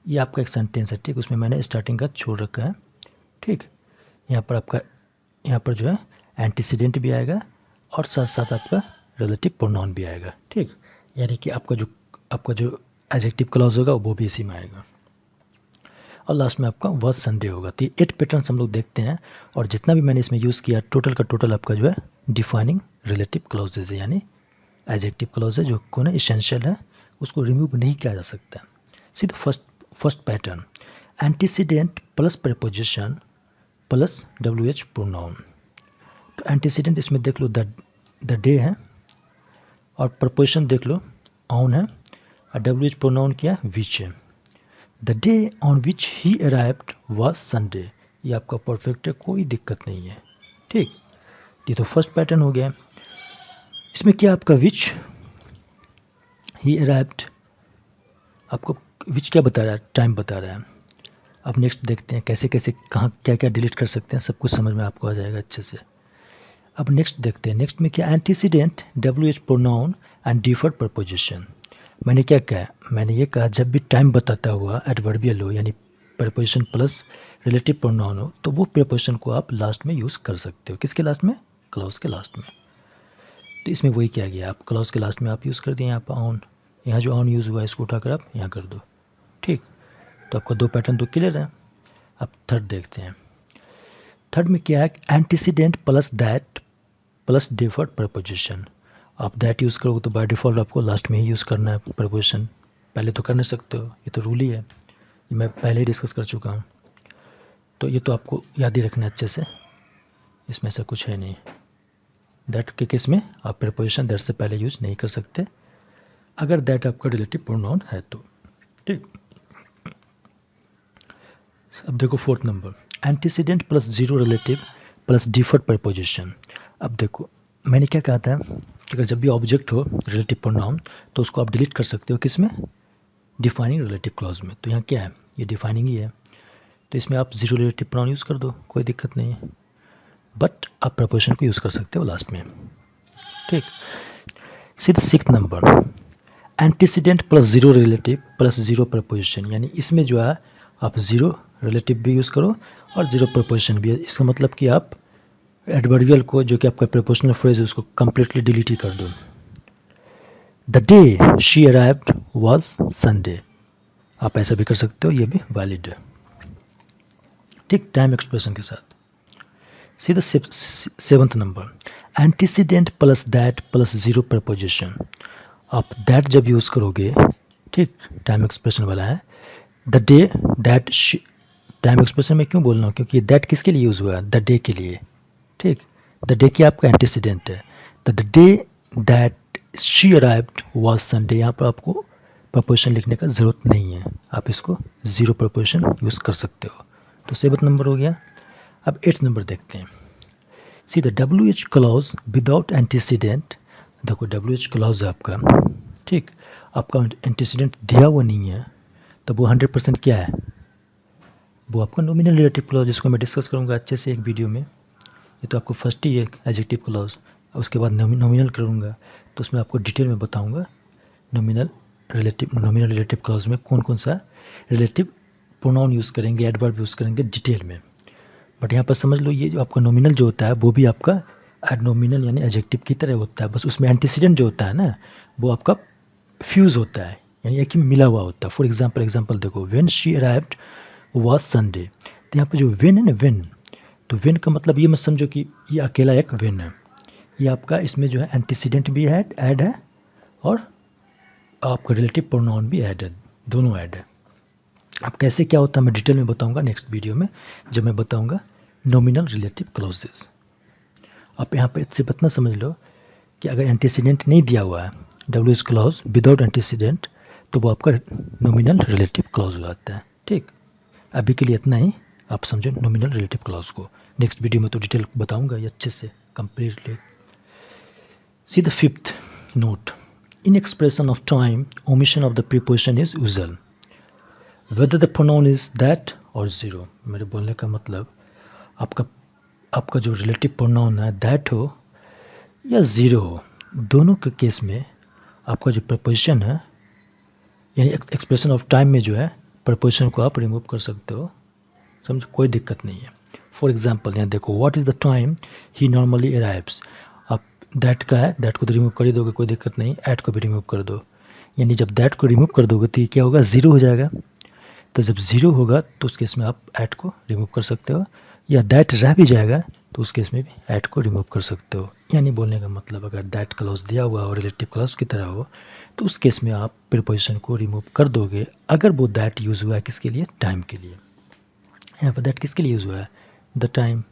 ये आपका एक सेंटेंस है, ठीक, उसमें मैंने स्टार्टिंग का छोड़ रखा है, ठीक। यहाँ पर जो है एंटीसीडेंट भी आएगा और साथ साथ आपका रिलेटिव प्रोनाउन भी आएगा, ठीक। यानी कि आपका जो एडजेक्टिव क्लॉज होगा वो भी इसी में आएगा, और लास्ट में आपका वर्ड संडे होगा। तो ये 8 पैटर्न्स हम लोग देखते हैं, और जितना भी मैंने इसमें यूज़ किया टोटल का टोटल आपका जो है डिफाइनिंग रिलेटिव क्लॉजेज है, यानी एडजेक्टिव क्लॉज है जो कौन है, इसेंशियल है, उसको रिमूव नहीं किया जा सकता। सीधा first pattern, antecedent plus preposition plus WH pronoun. तो एंटीसीडेंट इसमें देख लो द डे है, और प्रीपोजिशन देख लो ऑन है, और WH प्रोनाउन क्या है, विच है। The day on which he arrived was Sunday, ये आपका परफेक्ट है, कोई दिक्कत नहीं है, ठीक। ये तो फर्स्ट पैटर्न हो गया। इसमें क्या आपका विच, ही अराइव्ड, आपको विच क्या बता रहा है, टाइम बता रहा है। अब नेक्स्ट देखते हैं कैसे कैसे कहाँ क्या क्या डिलीट कर सकते हैं, सब कुछ समझ में आपको आ जाएगा अच्छे से। अब नेक्स्ट देखते हैं, नेक्स्ट में क्या, antecedent WH pronoun and deferred preposition. मैंने क्या कहा, मैंने ये कहा जब भी टाइम बताता हुआ एडवर्बियल हो, यानी प्रपोजिशन प्लस रिलेटिव प्रोनाउन हो, तो वो प्रपोजिशन को आप लास्ट में यूज़ कर सकते हो। किसके लास्ट में? क्लॉज के लास्ट में। तो इसमें वही किया गया, आप क्लॉज के लास्ट में आप यूज़ कर दिए। यहाँ पर ऑन, यहाँ जो ऑन यूज़ हुआ है इसको उठाकर आप यहाँ कर दो, ठीक। तो आपका 2 पैटर्न तो क्लियर है। अब थर्ड देखते हैं। थर्ड में क्या है, antecedent plus that plus deferred preposition. आप दैट यूज़ करोगे तो बाय डिफ़ॉल्ट आपको लास्ट में ही यूज़ करना है प्रपोजिशन, पहले तो कर नहीं सकते हो, ये तो रूल ही है, ये मैं पहले ही डिस्कस कर चुका हूँ। तो ये तो आपको याद ही रखना अच्छे से, इसमें से कुछ है नहीं, दैट के केस में आप प्रीपोजिशन दैट से पहले यूज नहीं कर सकते अगर दैट आपका रिलेटिव प्रोनाउन है तो। ठीक, अब देखो fourth number, antecedent plus zero relative plus deferred preposition. अब देखो मैंने क्या कहा था कि अगर जब भी ऑब्जेक्ट हो रिलेटिव प्रोनाउन तो उसको आप डिलीट कर सकते हो किस में, डिफाइनिंग रिलेटिव क्लॉज में। तो यहाँ क्या है, ये डिफाइनिंग ही है, तो इसमें आप जीरो रिलेटिव प्रोनाउन यूज़ कर दो, कोई दिक्कत नहीं है, बट आप प्रपोजिशन को यूज़ कर सकते हो लास्ट में। ठीक, see the sixth number, antecedent plus zero relative plus zero preposition, यानी इसमें जो है आप जीरो रिलेटिव भी यूज़ करो और जीरो प्रपोजिशन भी है। इसका मतलब कि आप एडवर्बियल को जो कि आपका प्रपोजिशनल फ्रेज है उसको कंप्लीटली डिलीट ही कर दो। The day she arrived was Sunday, आप ऐसा भी कर सकते हो, ये भी वैलिड है। ठीक, टाइम एक्सप्रेशन के साथ। See the seventh number, antecedent plus that plus zero preposition. आप दैट जब यूज़ करोगे, ठीक, टाइम एक्सप्रेशन वाला है, the day that, time expression में क्यों बोल रहा हूँ, क्योंकि दैट किसके लिए यूज़ हुआ है, द डे के लिए। ठीक, द डे की आपका एंटीसीडेंट है, the day that she arrived was Sunday. यहाँ पर आपको प्रपोजिशन लिखने का ज़रूरत नहीं है, आप इसको जीरो प्रपोजिशन यूज़ कर सकते हो। तो 7 नंबर हो गया। अब 8 नंबर देखते हैं। See the WH clause without antecedent. देखो WH क्लॉज है आपका, ठीक, आपका एंटीसीडेंट दिया हुआ नहीं है, तब वो 100% क्या है, वो आपका नॉमिनल रिलेटिव क्लॉज, जिसको मैं डिस्कस करूँगा अच्छे से एक वीडियो में। ये तो आपको फर्स्ट ही एक एडजेक्टिव क्लॉज, उसके बाद नॉमिनल करूँगा तो उसमें आपको डिटेल में बताऊँगा नॉमिनल रिलेटिव क्लॉज में कौन कौन सा रिलेटिव प्रोनाउन यूज़ करेंगे, एडवर्ब यूज़ करेंगे डिटेल में। बट यहाँ पर समझ लो, ये जो आपका नॉमिनल जो होता है वो भी आपका एडनॉमिनल यानी एडजेक्टिव की तरह होता है, बस उसमें एंटीसीडेंट जो होता है ना वो आपका फ्यूज़ होता है, यानी एक ही मिला हुआ होता है। फॉर एग्जाम्पल देखो, when she arrived was Sunday, तो यहाँ पर जो व्हेन है ना, व्हेन, तो व्हेन का मतलब ये मत समझो कि ये अकेला एक व्हेन है, ये आपका इसमें जो है एंटीसीडेंट भी ऐड है और आपका रिलेटिव प्रोनाउन भी ऐड है, दोनों ऐड है। अब कैसे क्या होता है मैं डिटेल में बताऊंगा नेक्स्ट वीडियो में, जब मैं बताऊंगा नॉमिनल रिलेटिव क्लॉजेस। आप यहाँ पे इससे इतना समझ लो कि अगर एंटीसीडेंट नहीं दिया हुआ है, WH क्लॉज विदाउट एंटीसीडेंट, तो वो आपका नॉमिनल रिलेटिव क्लॉज हो जाता है। ठीक, अभी के लिए इतना ही, आप समझो नॉमिनल रिलेटिव क्लॉज को। नेक्स्ट वीडियो में तो डिटेल बताऊंगा ये अच्छे से completely. See the fifth note, in expression of time omission of the preposition is usual whether the pronoun is that और जीरो। मेरे बोलने का मतलब आपका जो रिलेटिव प्रोनाउन है दैट हो या ज़ीरो हो, दोनों के केस में आपका जो प्रपोजिशन है यानी एक्सप्रेशन ऑफ टाइम में जो है प्रपोजिशन को आप रिमूव कर सकते हो, समझो, कोई दिक्कत नहीं है। फॉर एग्जाम्पल यहाँ देखो, what is the time he normally arrives, आप दैट का है, दैट को तो रिमूव कर ही दोगे, कोई दिक्कत नहीं, ऐट को भी रिमूव कर दो, यानी जब दैट को रिमूव कर दोगे तो ये क्या होगा, ज़ीरो हो जाएगा। तो जब ज़ीरो होगा तो उस केस में आप ऐट को रिमूव कर सकते हो, या दैट रह भी जाएगा तो उस केस में भी ऐट को रिमूव कर सकते हो। यानी बोलने का मतलब, अगर दैट क्लॉज दिया हुआ और रिलेटिव क्लॉज की तरह हो तो उस केस में आप प्रीपोजिशन को रिमूव कर दोगे, अगर वो दैट यूज़ हुआ है किसके लिए, टाइम के लिए। यहाँ पर दैट किसके लिए यूज़ हुआ है, द टाइम,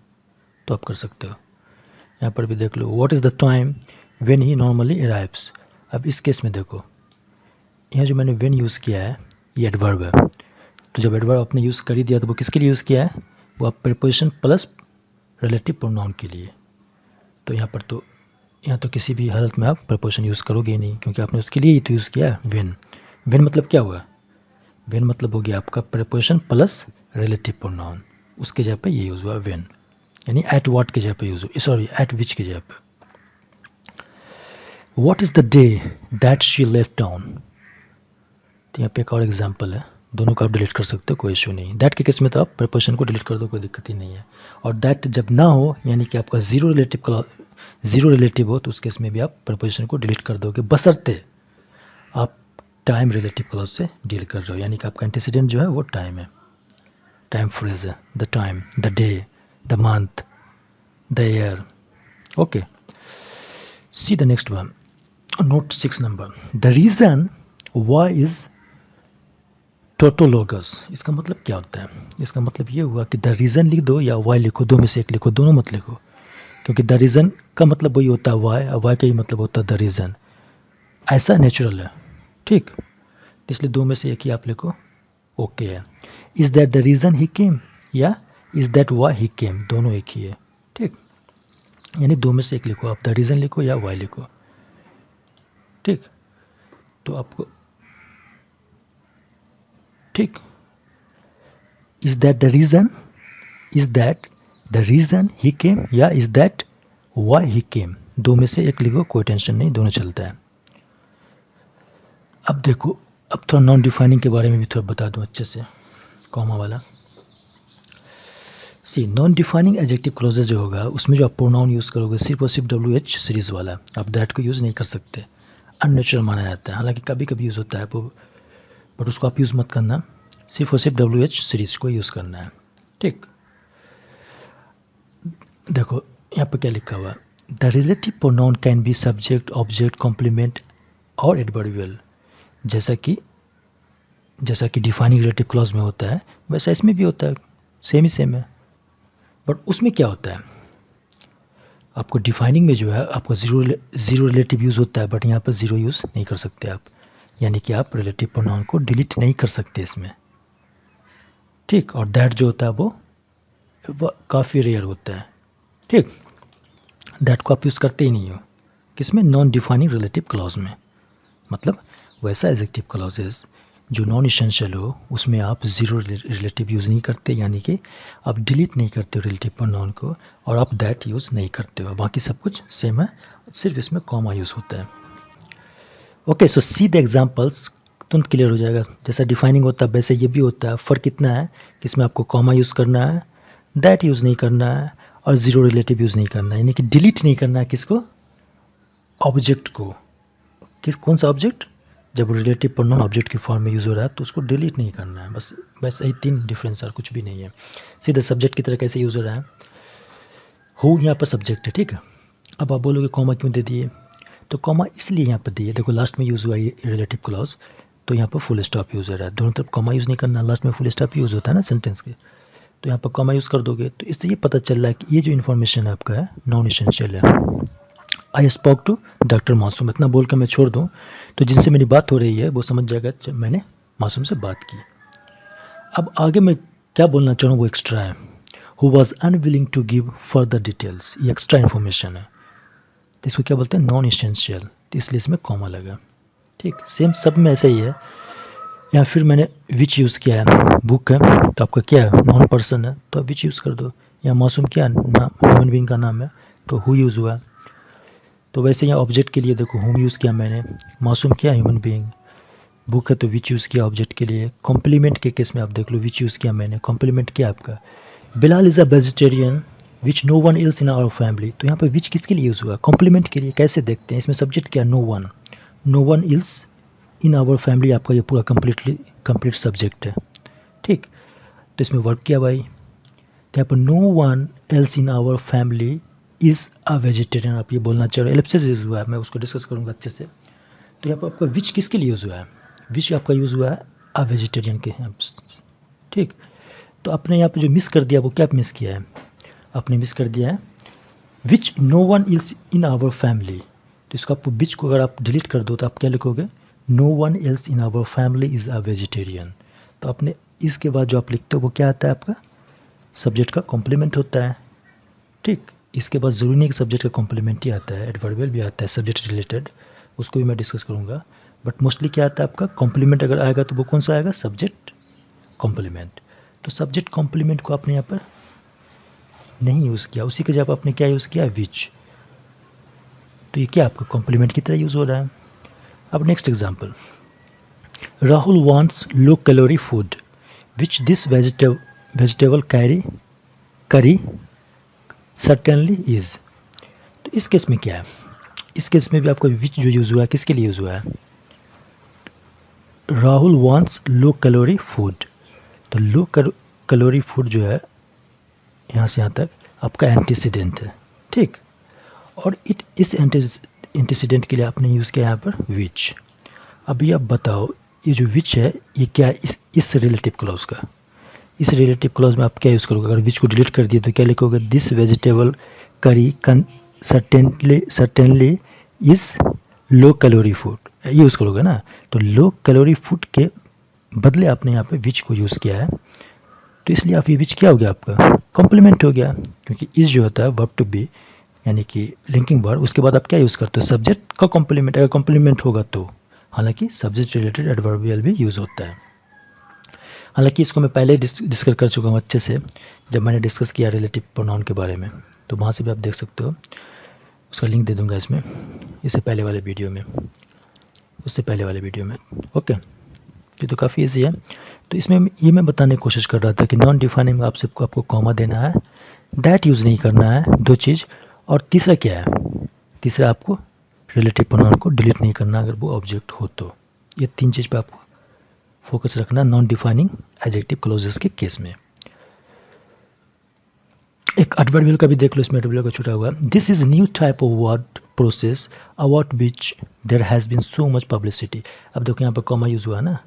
तो आप कर सकते हो। यहाँ पर भी देख लो, what is the time when he normally arrives. अब इस केस में देखो, यहाँ जो मैंने व्हेन यूज़ किया है ये एडवर्ब है, तो जब एडवर्ब आपने यूज़ कर ही दिया तो वो किसके लिए यूज़ किया है, वो आप प्रीपोजिशन प्लस रिलेटिव प्रोनाउन के लिए। तो यहाँ तो किसी भी हालत में आप प्रीपोजिशन यूज़ करोगे ही नहीं, क्योंकि आपने उसके लिए ही तो यूज़ किया है व्हेन। व्हेन मतलब क्या हुआ, व्हेन मतलब हो गया आपका प्रीपोजिशन प्लस रिलेटिव प्रोनाउन, उसके जगह पे ये यूज़ हुआ व्हेन, यानी एट व्हाट के जगह पे यूज़ हुआ, सॉरी एट विच के जगह पे। What is the day that she left town, तो यहाँ पे एक और एग्जाम्पल है, दोनों को आप डिलीट कर सकते हो, कोई इशू नहीं। दैट के केस में तो आप प्रीपोजिशन को डिलीट कर दो, कोई दिक्कत ही नहीं है। और दैट जब ना हो, यानी कि आपका ज़ीरो रिलेटिव हो, तो उस केस में भी आप प्रीपोजिशन को डिलीट कर दोगे, बशर्ते आप टाइम रिलेटिव क्लॉज से डील कर रहे हो, यानी कि आपका एंटीसीडेंट जो है वो टाइम है, टाइम फ्रेज है, the time, the day, the month, the year. Okay, see the next one, note 6 number, the reason why is tautologous. इसका मतलब क्या होता है, इसका मतलब ये हुआ कि द रीज़न लिख दो या वाई लिखो, दो में से एक लिखो, दोनों मत लिखो, क्योंकि द रीज़न का मतलब वही होता है वाई, और वाई का ही मतलब होता है द रीज़न। ऐसा नेचुरल है, ठीक। इसलिए दो में से एक ही आप लिखो, ओके है। Is that the reason he came, या इज़ दैट वाई ही केम, दोनों एक ही है, ठीक। यानी दो में से एक लिखो, आप द रीज़न लिखो या वाई लिखो, ठीक। तो आपको, ठीक, is that the reason, is that the reason he came, या is that why he came, दो में से एक लिखो, कोई टेंशन नहीं, दोनों चलता है। अब देखो, अब थोड़ा नॉन डिफाइनिंग के बारे में भी थोड़ा बता दूं अच्छे से, कॉमा वाला। सी नॉन डिफाइनिंग एडजेक्टिव क्लॉजेज जो होगा उसमें जो आप प्रोनाउन यूज़ करोगे सिर्फ और सिर्फ WH सीरीज़ वाला, आप दैट को यूज़ नहीं कर सकते, अननेचुरल माना जाता है। हालांकि कभी कभी यूज़ होता है वो, बट उसको आप यूज़ मत करना, सिर्फ और सिर्फ WH सीरीज़ को यूज़ करना है, ठीक। देखो यहाँ पर क्या लिखा हुआ है, the relative pronoun can be subject, object, complement और एडवर्बियल। जैसा कि डिफाइनिंग रिलेटिव क्लॉज में होता है वैसा इसमें भी होता है, सेम ही सेम है। बट उसमें क्या होता है, आपको डिफाइनिंग में जो है आपको ज़ीरो रिलेटिव यूज़ होता है, बट यहाँ पर ज़ीरो यूज़ नहीं कर सकते आप, यानी कि आप रिलेटिव प्रोनाउन को डिलीट नहीं कर सकते इसमें, ठीक। और दैट जो होता है वो काफ़ी रेयर होता है, ठीक। दैट को आप यूज़ करते ही नहीं हो, किसमें, नॉन डिफाइनिंग रिलेटिव क्लॉज में। मतलब वैसा एडजेक्टिव क्लॉजेस जो नॉन इसेंशियल हो उसमें आप ज़ीरो रिलेटिव यूज़ नहीं करते, यानी कि आप डिलीट नहीं करते हो रिलेटिव प्रोनाउन को, और आप दैट यूज़ नहीं करते हो, बाकी सब कुछ सेम है, सिर्फ इसमें कॉमा यूज़ होता है। Okay, so see the examples, तुरंत क्लियर हो जाएगा। जैसा डिफाइनिंग होता है वैसे ये भी होता है, फ़र्क कितना है कि इसमें आपको कॉमा यूज़ करना है, दैट यूज़ नहीं करना है, और ज़ीरो रिलेटिव यूज़ नहीं करना है, यानी कि डिलीट नहीं करना है किसको, ऑब्जेक्ट को। कौन सा ऑब्जेक्ट, जब रिलेटिव प्रोनाउन ऑब्जेक्ट की फॉर्म में यूज़ हो रहा है तो उसको डिलीट नहीं करना है, बस यही तीन डिफरेंस और कुछ भी नहीं है। सीधा सब्जेक्ट की तरह कैसे यूज़ हो रहा है, हु यहाँ पर सब्जेक्ट है, ठीक है। अब आप बोलोगे कॉमा क्यों दे दिए, तो कॉमा इसलिए यहाँ पर दिए, देखो लास्ट में यूज़ हुआ है रिलेटिव क्लॉज, तो यहाँ पर फुल स्टॉप यूज़ हो रहा है, दोनों तरफ कॉमा यूज़ नहीं करना, लास्ट में फुल स्टॉप यूज़ होता है ना सेंटेंस के, तो यहाँ पर कॉमा यूज़ कर दोगे, तो इससे ये पता चल रहा है कि ये जो इन्फॉर्मेशन आपका है नॉन इसेंशियल है। आई स्पोक टू डॉक्टर मासूम, इतना बोल कर मैं छोड़ दूँ तो जिनसे मेरी बात हो रही है वो समझ जाएगा मैंने मासूम से बात की। अब आगे मैं क्या बोलना चाह रहा हूँ वो एक्स्ट्रा है, who was unwilling to give further details, ये एक्स्ट्रा इन्फॉर्मेशन है, तो इसको क्या बोलते हैं, नॉन इसेंशियल, तो इसलिए इसमें कॉमा लगा, ठीक। सेम सब में ऐसा ही है। या फिर मैंने विच यूज़ किया है, बुक है तो आपका क्या है, नॉन पर्सन है तो आप विच यूज़ कर दो, या मासूम क्या नाम, ह्यूमन बीइंग का नाम है तो हु यूज़ हुआ। तो वैसे यहाँ ऑब्जेक्ट के लिए देखो होम यूज़ किया मैंने, मासूम क्या, ह्यूमन बीइंग, बुक है तो विच यूज़ किया ऑब्जेक्ट के लिए। कॉम्प्लीमेंट के केस में आप देख लो विच यूज़ किया मैंने, कॉम्प्लीमेंट किया आपका, Bilal is a vegetarian which no one else in our family, तो यहाँ पर विच किसके लिए यूज़ हुआ, कॉम्प्लीमेंट के लिए। कैसे देखते हैं, इसमें सब्जेक्ट क्या, no one else in our family, आपका ये पूरा कंप्लीट सब्जेक्ट है, ठीक। तो इसमें वर्ब किया भाई, तो यहाँ पर no one else in our family is a vegetarian, आप ये बोलना चाह रहे हो, एलिप्सिस यूज़ हुआ है, मैं उसको डिस्कस करूँगा अच्छे से। तो यहाँ पर आपका विच किसके लिए यूज़ हुआ है, विच आपका यूज़ हुआ है अ वेजिटेरियन के, ठीक। तो आपने यहाँ पे जो मिस कर दिया वो क्या मिस किया है, आपने मिस कर दिया है which no one else in our family, तो इसको आपको विच को अगर आप डिलीट कर दो तो आप क्या लिखोगे, no one else in our family is a vegetarian. तो आपने इसके बाद जो आप लिखते हो वो क्या आता है, आपका सब्जेक्ट का कॉम्प्लीमेंट होता है, ठीक। इसके बाद ज़रूरी नहीं कि सब्जेक्ट का कॉम्प्लीमेंट ही आता है, एडवर्बियल भी आता है सब्जेक्ट रिलेटेड, उसको भी मैं डिस्कस करूँगा। बट मोस्टली क्या आता है आपका, कॉम्प्लीमेंट अगर आएगा तो वो कौन सा आएगा, सब्जेक्ट कॉम्प्लीमेंट। तो सब्जेक्ट कॉम्प्लीमेंट को आपने यहाँ पर नहीं यूज़ किया, उसी के जगह आपने क्या यूज़ किया, विच, तो ये क्या आपका कॉम्प्लीमेंट की तरह यूज़ हो रहा है। अब next example, Rahul wants low calorie food which this vegetable curry certainly is, तो इस केस में क्या है, इस केस में भी आपका विच जो यूज़ हुआ है किसके लिए यूज़ हुआ है, Rahul wants low calorie food, तो लो कैलोरी फूड जो है यहाँ से यहाँ तक आपका एंटीसीडेंट है, ठीक। और इस एंटीसीडेंट के लिए आपने यूज़ किया यहाँ पर विच। अभी आप बताओ ये जो विच है ये क्या है, इस रिलेटिव क्लॉज का, इस रिलेटिव क्लॉज में आप क्या यूज़ करोगे, अगर विच को डिलीट कर दिए तो क्या लिखोगे, this vegetable curry certainly is low calorie food, ये यूज़ करोगे ना। तो लो कैलोरी फूड के बदले आपने यहाँ पे विच को यूज़ किया है, तो इसलिए आप ये विच क्या हो गया आपका कॉम्प्लीमेंट हो गया, क्योंकि इज जो होता है वर्ब टू बी यानी कि लिंकिंग वर्ब, उसके बाद आप क्या यूज़ करते हो सब्जेक्ट का कॉम्प्लीमेंट, अगर कॉम्प्लीमेंट होगा तो। हालांकि सब्जेक्ट रिलेटेड एडवर्बियल भी यूज़ होता है। हालांकि इसको मैं पहले डिस्कस कर चुका हूँ अच्छे से, जब मैंने डिस्कस किया रिलेटिव प्रोनाउन के बारे में, तो वहाँ से भी आप देख सकते हो, उसका लिंक दे दूंगा इसमें, इससे पहले वाले वीडियो में, उससे पहले वाले वीडियो में। ओके, ये तो काफ़ी ईजी है। तो इसमें ये मैं बताने की कोशिश कर रहा था कि नॉन डिफाइनिंग आप सबको आपको कॉमा देना है, दैट यूज़ नहीं करना है, दो चीज़। और तीसरा क्या है, तीसरा आपको रिलेटिव प्रोनाउन को डिलीट नहीं करना अगर वो ऑब्जेक्ट हो तो। ये तीन चीज़ पे आपको फोकस रखना नॉन डिफाइनिंग एडजेक्टिव क्लोजेस के केस में। एक एडवर्बियल का भी देख लो, इसमें एडवर्बियल का छूटा हुआ है। This is new type of word process about which there has been so much publicity. अब देखो यहाँ पर कॉमा यूज़ हुआ है ना,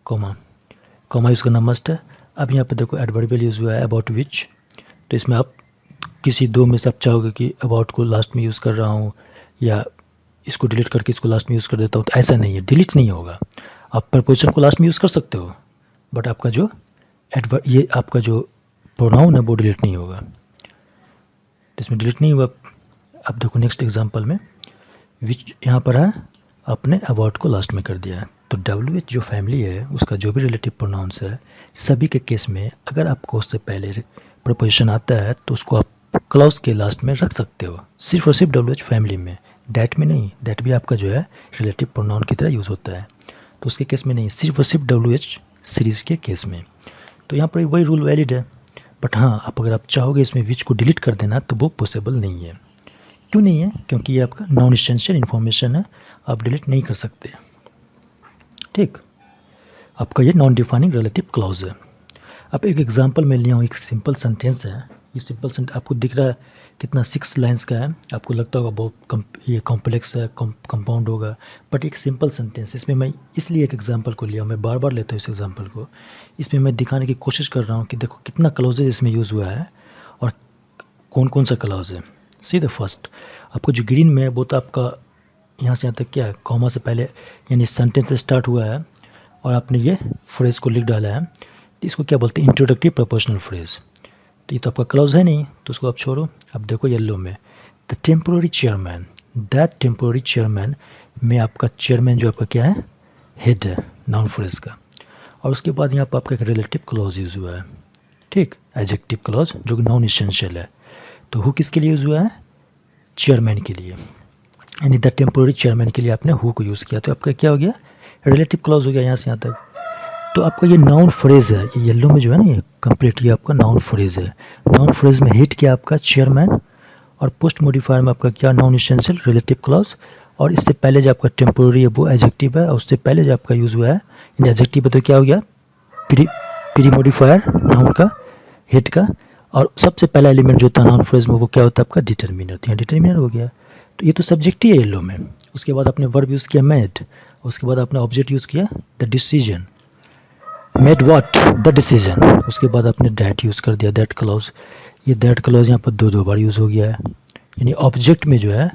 कॉमा यूज़ करना मस्ट है। अब यहाँ पे देखो एडवर्बियल यूज़ हुआ है अबाउट विच, तो इसमें आप किसी दो में से आप चाहोगे कि अबाउट को लास्ट में यूज़ कर रहा हूँ या इसको डिलीट करके इसको लास्ट में यूज़ कर देता हूँ, तो ऐसा नहीं है, डिलीट नहीं होगा। आप प्रपोजिशन को लास्ट में यूज़ कर सकते हो, बट आपका जो ये आपका जो प्रोनाउन है वो डिलीट नहीं होगा, तो इसमें डिलीट नहीं हुआ। अब देखो नेक्स्ट एग्जांपल में विच यहाँ पर है, आपने अबाउट को लास्ट में कर दिया है। तो WH जो फैमिली है उसका जो भी रिलेटिव प्रोनाउंस है, सभी के केस में अगर आपको उससे पहले प्रपोजिशन आता है तो उसको आप क्लॉज के लास्ट में रख सकते हो, सिर्फ और सिर्फ WH फैमिली में, डैट में नहीं। डैट भी आपका जो है रिलेटिव प्रोनाउन की तरह यूज़ होता है, तो उसके केस में नहीं, सिर्फ और सिर्फ WH सीरीज़ के केस में। तो यहाँ पर वही रूल वैलिड है। बट हाँ, अगर आप चाहोगे इसमें विच को डिलीट कर देना तो वो पॉसिबल नहीं है। क्यों नहीं है? क्योंकि ये आपका नॉन एसेंशियल इन्फॉर्मेशन है, आप डिलीट नहीं कर सकते। ठीक, आपका ये नॉन डिफाइनिंग रिलेटिव क्लॉज है। अब एक एग्जांपल मैं लिया हूँ, एक सिंपल सेंटेंस है। ये सिंपल सेंटेंस आपको दिख रहा है कितना 6 लाइंस का है, आपको लगता होगा बहुत ये कॉम्प्लेक्स है, कंपाउंड होगा, बट एक सिंपल सेंटेंस। इसमें मैं इसलिए एक एग्जांपल को लिया हूँ, मैं बार बार लेता हूँ इस एग्जांपल को। इसमें मैं दिखाने की कोशिश कर रहा हूँ कि देखो कितना क्लॉजेज इसमें यूज़ हुआ है और कौन कौन सा क्लॉज है। सी द फर्स्ट, आपको जो ग्रीन में है वो तो आपका यहाँ से यहाँ तक क्या है, कॉमा से पहले यानी सेंटेंस स्टार्ट हुआ है और आपने ये फ्रेज को लिख डाला है, तो इसको क्या बोलते हैं, इंट्रोडक्टिव प्रपोजनल फ्रेज। तो ये तो आपका क्लॉज है नहीं, तो उसको आप छोड़ो। अब देखो येलो में the temporary chairman, that temporary chairman में आपका चेयरमैन जो आपका क्या है, हेड है नाउन फ्रेज का। और उसके बाद यहाँ पर आपका एक रिलेटिव क्लॉज यूज़ हुआ है, ठीक, एडजेक्टिव क्लॉज जो कि नॉन एसेंशियल है। तो हु किसके लिए यूज़ हुआ है, चेयरमैन के लिए, यानी द टेम्पोररी चेयरमैन के लिए आपने हु को यूज़ किया, तो आपका क्या हो गया, रिलेटिव क्लॉज हो गया यहाँ से यहाँ तक। तो आपका ये नाउन फ्रेज है, ये येलो में जो है ना, ये कंप्लीट ये आपका नाउन फ्रेज है। नाउन फ्रेज में हेड क्या आपका चेयरमैन, और पोस्ट मॉडिफायर में आपका क्या, नॉन एसेंशियल रिलेटिव क्लॉज। और इससे पहले जो आपका टेम्पोररी है वो एडजेक्टिव है, और उससे पहले जो आपका यूज़ हुआ है इन एडजेक्टिव है तो क्या हो गया, प्री मॉडिफायर नाउन का, हेड का। और सबसे पहला एलिमेंट जो था नाउन फ्रेज में वो क्या होता है आपका, डिटर्मिनर, यहाँ डिटर्मिनर हो गया। तो ये तो सब्जेक्ट ही है येलो में। उसके बाद आपने वर्ब यूज़ किया मेड, उसके बाद आपने ऑब्जेक्ट यूज़ किया the decision, made what, the decision. उसके बाद आपने दैट यूज़ कर दिया, दैट क्लॉज। ये दैट क्लॉज यहाँ पर दो बार यूज़ हो गया है, यानी ऑब्जेक्ट में जो है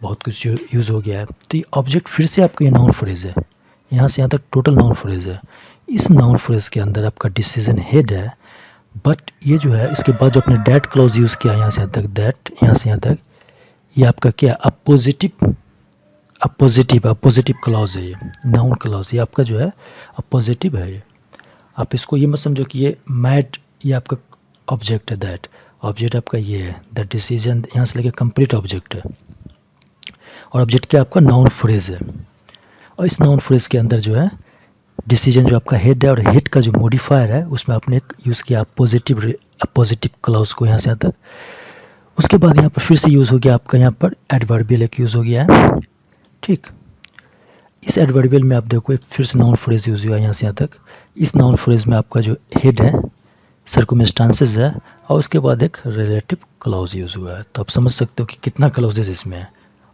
बहुत कुछ यूज़ हो गया है। तो ये ऑब्जेक्ट फिर से आपका ये नाउन फ्रेज है, यहाँ से यहाँ तक टोटल नाउन फ्रेज है। इस नाउन फ्रेज के अंदर आपका डिसीजन हेड है, बट ये जो है इसके बाद जो आपने दैट क्लॉज यूज़ किया यहाँ से यहाँ तक, दैट यहाँ से यहाँ तक, ये आपका क्या, अपोजिटिव क्लॉज है, ये नाउन क्लॉज, ये आपका जो है अपोजिटिव है। ये आप इसको ये मत समझो कि ये मैड ये आपका ऑब्जेक्ट है, दैट ऑब्जेक्ट आपका ये है, दैट डिसीजन यहाँ से लेके कंप्लीट ऑब्जेक्ट है, और ऑब्जेक्ट क्या आपका नाउन फ्रेज है। और इस नाउन फ्रेज के अंदर जो है डिसीजन जो आपका हेड है, और हेड का जो मॉडिफायर है उसमें आपने यूज़ किया अपोजिटिव क्लॉज को यहाँ से यहाँ तक। उसके बाद यहाँ पर फिर से यूज़ हो गया आपका यहाँ पर एडवर्बियल एक यूज़ हो गया है, ठीक। इस एडवर्बियल में आप देखो एक फिर से नाउन फ्रेज यूज़ हुआ यहाँ से यहाँ तक। इस नाउन फ्रेज में आपका जो हेड है सर्कमस्टांसेस है, और उसके बाद एक रिलेटिव क्लॉज यूज़ हुआ है। तो आप समझ सकते हो कि कितना क्लॉजेस इसमें है।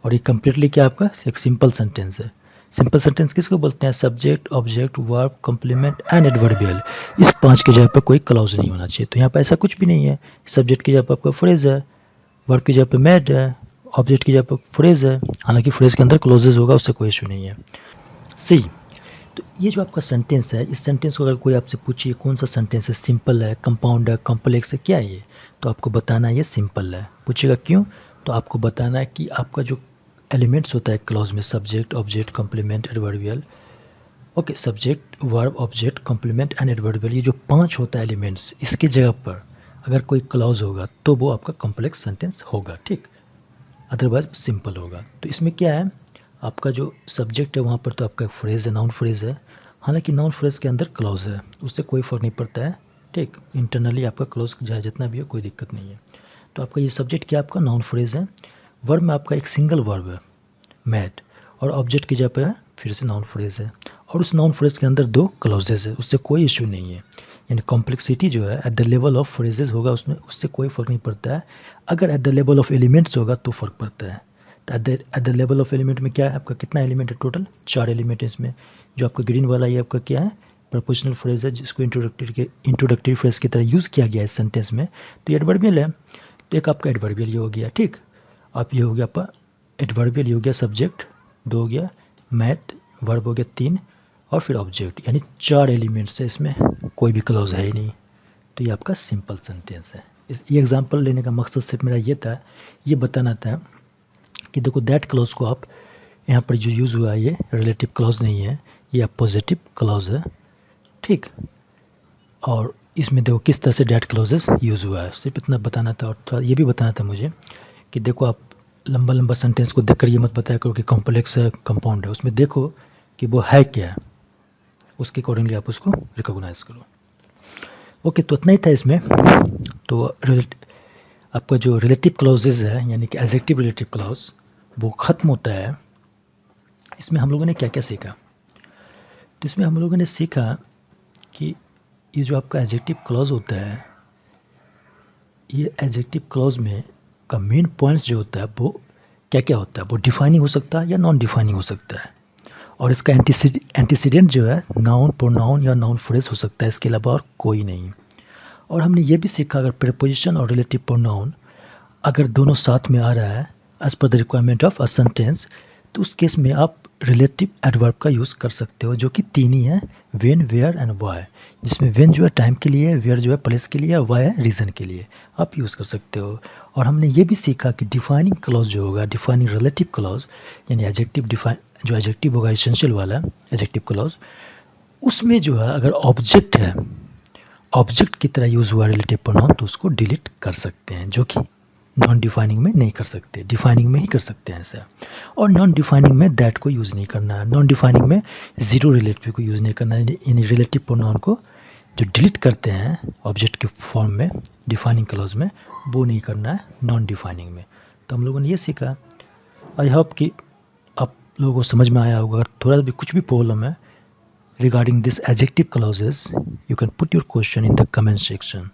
और ये कम्प्लीटली क्या आपका एक सिंपल सेंटेंस है। सिंपल सेंटेंस किसको बोलते हैं, subject, object, verb, complement and adverbial. इस 5 की जगह पर कोई क्लॉज नहीं होना चाहिए। तो यहाँ पर ऐसा कुछ भी नहीं है, सब्जेक्ट की जगह पर आपका फ्रेज है, वर्ब की जगह पे मैड है, ऑब्जेक्ट की जगह पे फ्रेज है, हालांकि फ्रेज के अंदर क्लोजेज होगा, उससे कोई इशू नहीं है। सी, तो ये जो आपका सेंटेंस है, इस सेंटेंस को अगर कोई आपसे पूछिए कौन सा सेंटेंस है, सिंपल है, कंपाउंड है, कॉम्प्लेक्स है, क्या है ये, तो आपको बताना है ये सिंपल है। पूछेगा क्यों, तो आपको बताना है कि आपका जो एलिमेंट्स होता है क्लॉज में, subject, object, complement, adverbial, okay, subject, verb, object, complement and adverbial, ये जो 5 होता है एलिमेंट्स, इसकी जगह पर अगर कोई क्लॉज होगा तो वो आपका कॉम्प्लेक्स सेंटेंस होगा, ठीक, अदरवाइज सिंपल होगा। तो इसमें क्या है, आपका जो सब्जेक्ट है वहाँ पर तो आपका फ्रेज़ है, नाउन फ्रेज़ है, हालांकि नाउन फ्रेज़ के अंदर क्लॉज है, उससे कोई फ़र्क नहीं पड़ता है, ठीक, इंटरनली आपका क्लॉज चाहे जितना भी हो कोई दिक्कत नहीं है। तो आपका ये सब्जेक्ट क्या, आपका नाउन फ्रेज़ है, वर्ब में आपका एक सिंगल वर्ब है मैड, और ऑब्जेक्ट की जगह पर है फिर से नाउन फ्रेज़ है, और उस नाउन फ्रेज़ के अंदर 2 क्लॉजेज है, उससे कोई इशू नहीं है। यानी कॉम्प्लेक्सिटी जो है at the level of phrases होगा उसमें, उससे कोई फ़र्क नहीं पड़ता है। अगर at the level of elements होगा तो फ़र्क पड़ता है। तो at the level of element में क्या है, आपका कितना एलिमेंट है, टोटल 4 एलिमेंट है इसमें। जो आपका ग्रीन वाला ये आपका क्या है, प्रपोजिशनल फ्रेज है, जिसको इंट्रोडक्टरी फ्रेज की तरह यूज़ किया गया है इस सेंटेंस में, तो ये एडवर्बियल है। तो एक आपका एडवर्बियल ये हो गया, ठीक। आप ये हो गया आपका एडवर्बियल, ये हो गया सब्जेक्ट, 2 हो गया, मैट, वर्ब हो गया 3, और फिर ऑब्जेक्ट, यानी 4 एलिमेंट्स है इसमें, कोई भी क्लॉज है ही नहीं। तो ये आपका सिंपल सेंटेंस है। ये एग्जांपल लेने का मकसद सिर्फ मेरा ये था, ये बताना था कि देखो दैट क्लॉज को आप यहाँ पर जो यूज़ हुआ है ये रिलेटिव क्लॉज नहीं है, ये पॉजिटिव क्लॉज है, ठीक। और इसमें देखो किस तरह से दैट क्लॉजेस यूज़ हुआ है, सिर्फ इतना बताना था। और थोड़ा ये भी बताना था मुझे कि देखो आप लंबा लंबा सेंटेंस को देखकर ये मत बताया करो कि कॉम्प्लेक्स है, कंपाउंड है, उसमें देखो कि वो है क्या है, उसके अकॉर्डिंगली आप उसको रिकॉग्नाइज करो। ओके, तो इतना ही था इसमें। तो आपका जो रिलेटिव क्लॉजेज है, यानी कि एडजेक्टिव रिलेटिव क्लॉज, वो ख़त्म होता है। इसमें हम लोगों ने क्या क्या सीखा, तो इसमें हम लोगों ने सीखा कि ये जो आपका एडजेक्टिव क्लॉज होता है, ये एडजेक्टिव क्लॉज में का मेन पॉइंट्स जो होता है वो क्या क्या होता है, वो डिफाइनिंग हो सकता है या नॉन डिफाइनिंग हो सकता है, और इसका एंटीसीडेंट जो है नाउन, प्रोनाउन या नाउन फ्रेज हो सकता है, इसके अलावा और कोई नहीं। और हमने ये भी सीखा अगर प्रीपोजिशन और रिलेटिव प्रोनाउन अगर दोनों साथ में आ रहा है as per the requirement of a sentence, तो उस केस में आप रिलेटिव एडवर्ब का यूज़ कर सकते हो, जो कि 3 ही है, व्हेन, वेयर एंड व्हाई, जिसमें व्हेन जो है टाइम के लिए, वेयर जो है प्लेस के लिए, व्हाई है रीज़न के लिए, आप यूज़ कर सकते हो। और हमने ये भी सीखा कि डिफाइनिंग क्लॉज जो होगा, डिफाइनिंग रिलेटिव क्लॉज, यानी एडजेक्टिव डिफाइन, जो एडजेक्टिव होगा एसेंशियल वाला एडजेक्टिव क्लॉज, उसमें जो है अगर ऑब्जेक्ट है, ऑब्जेक्ट की तरह यूज़ हुआ रिलेटिव प्रोनाउन, तो उसको डिलीट कर सकते हैं, जो कि नॉन डिफाइनिंग में नहीं कर सकते, डिफाइनिंग में ही कर सकते हैं ऐसा। और नॉन डिफाइनिंग में दैट को यूज़ नहीं करना है, नॉन डिफाइनिंग में ज़ीरो रिलेटिव को यूज़ नहीं करना है, यानी रिलेटिव प्रोनाउन को जो डिलीट करते हैं ऑब्जेक्ट के फॉर्म में डिफाइनिंग क्लॉज में, वो नहीं करना है नॉन डिफाइनिंग में। तो हम लोगों ने ये सीखा। आई होप कि आप लोगों को समझ में आया होगा। अगर थोड़ा भी कुछ भी प्रॉब्लम है regarding this adjective clauses, you can put your question in the comment section.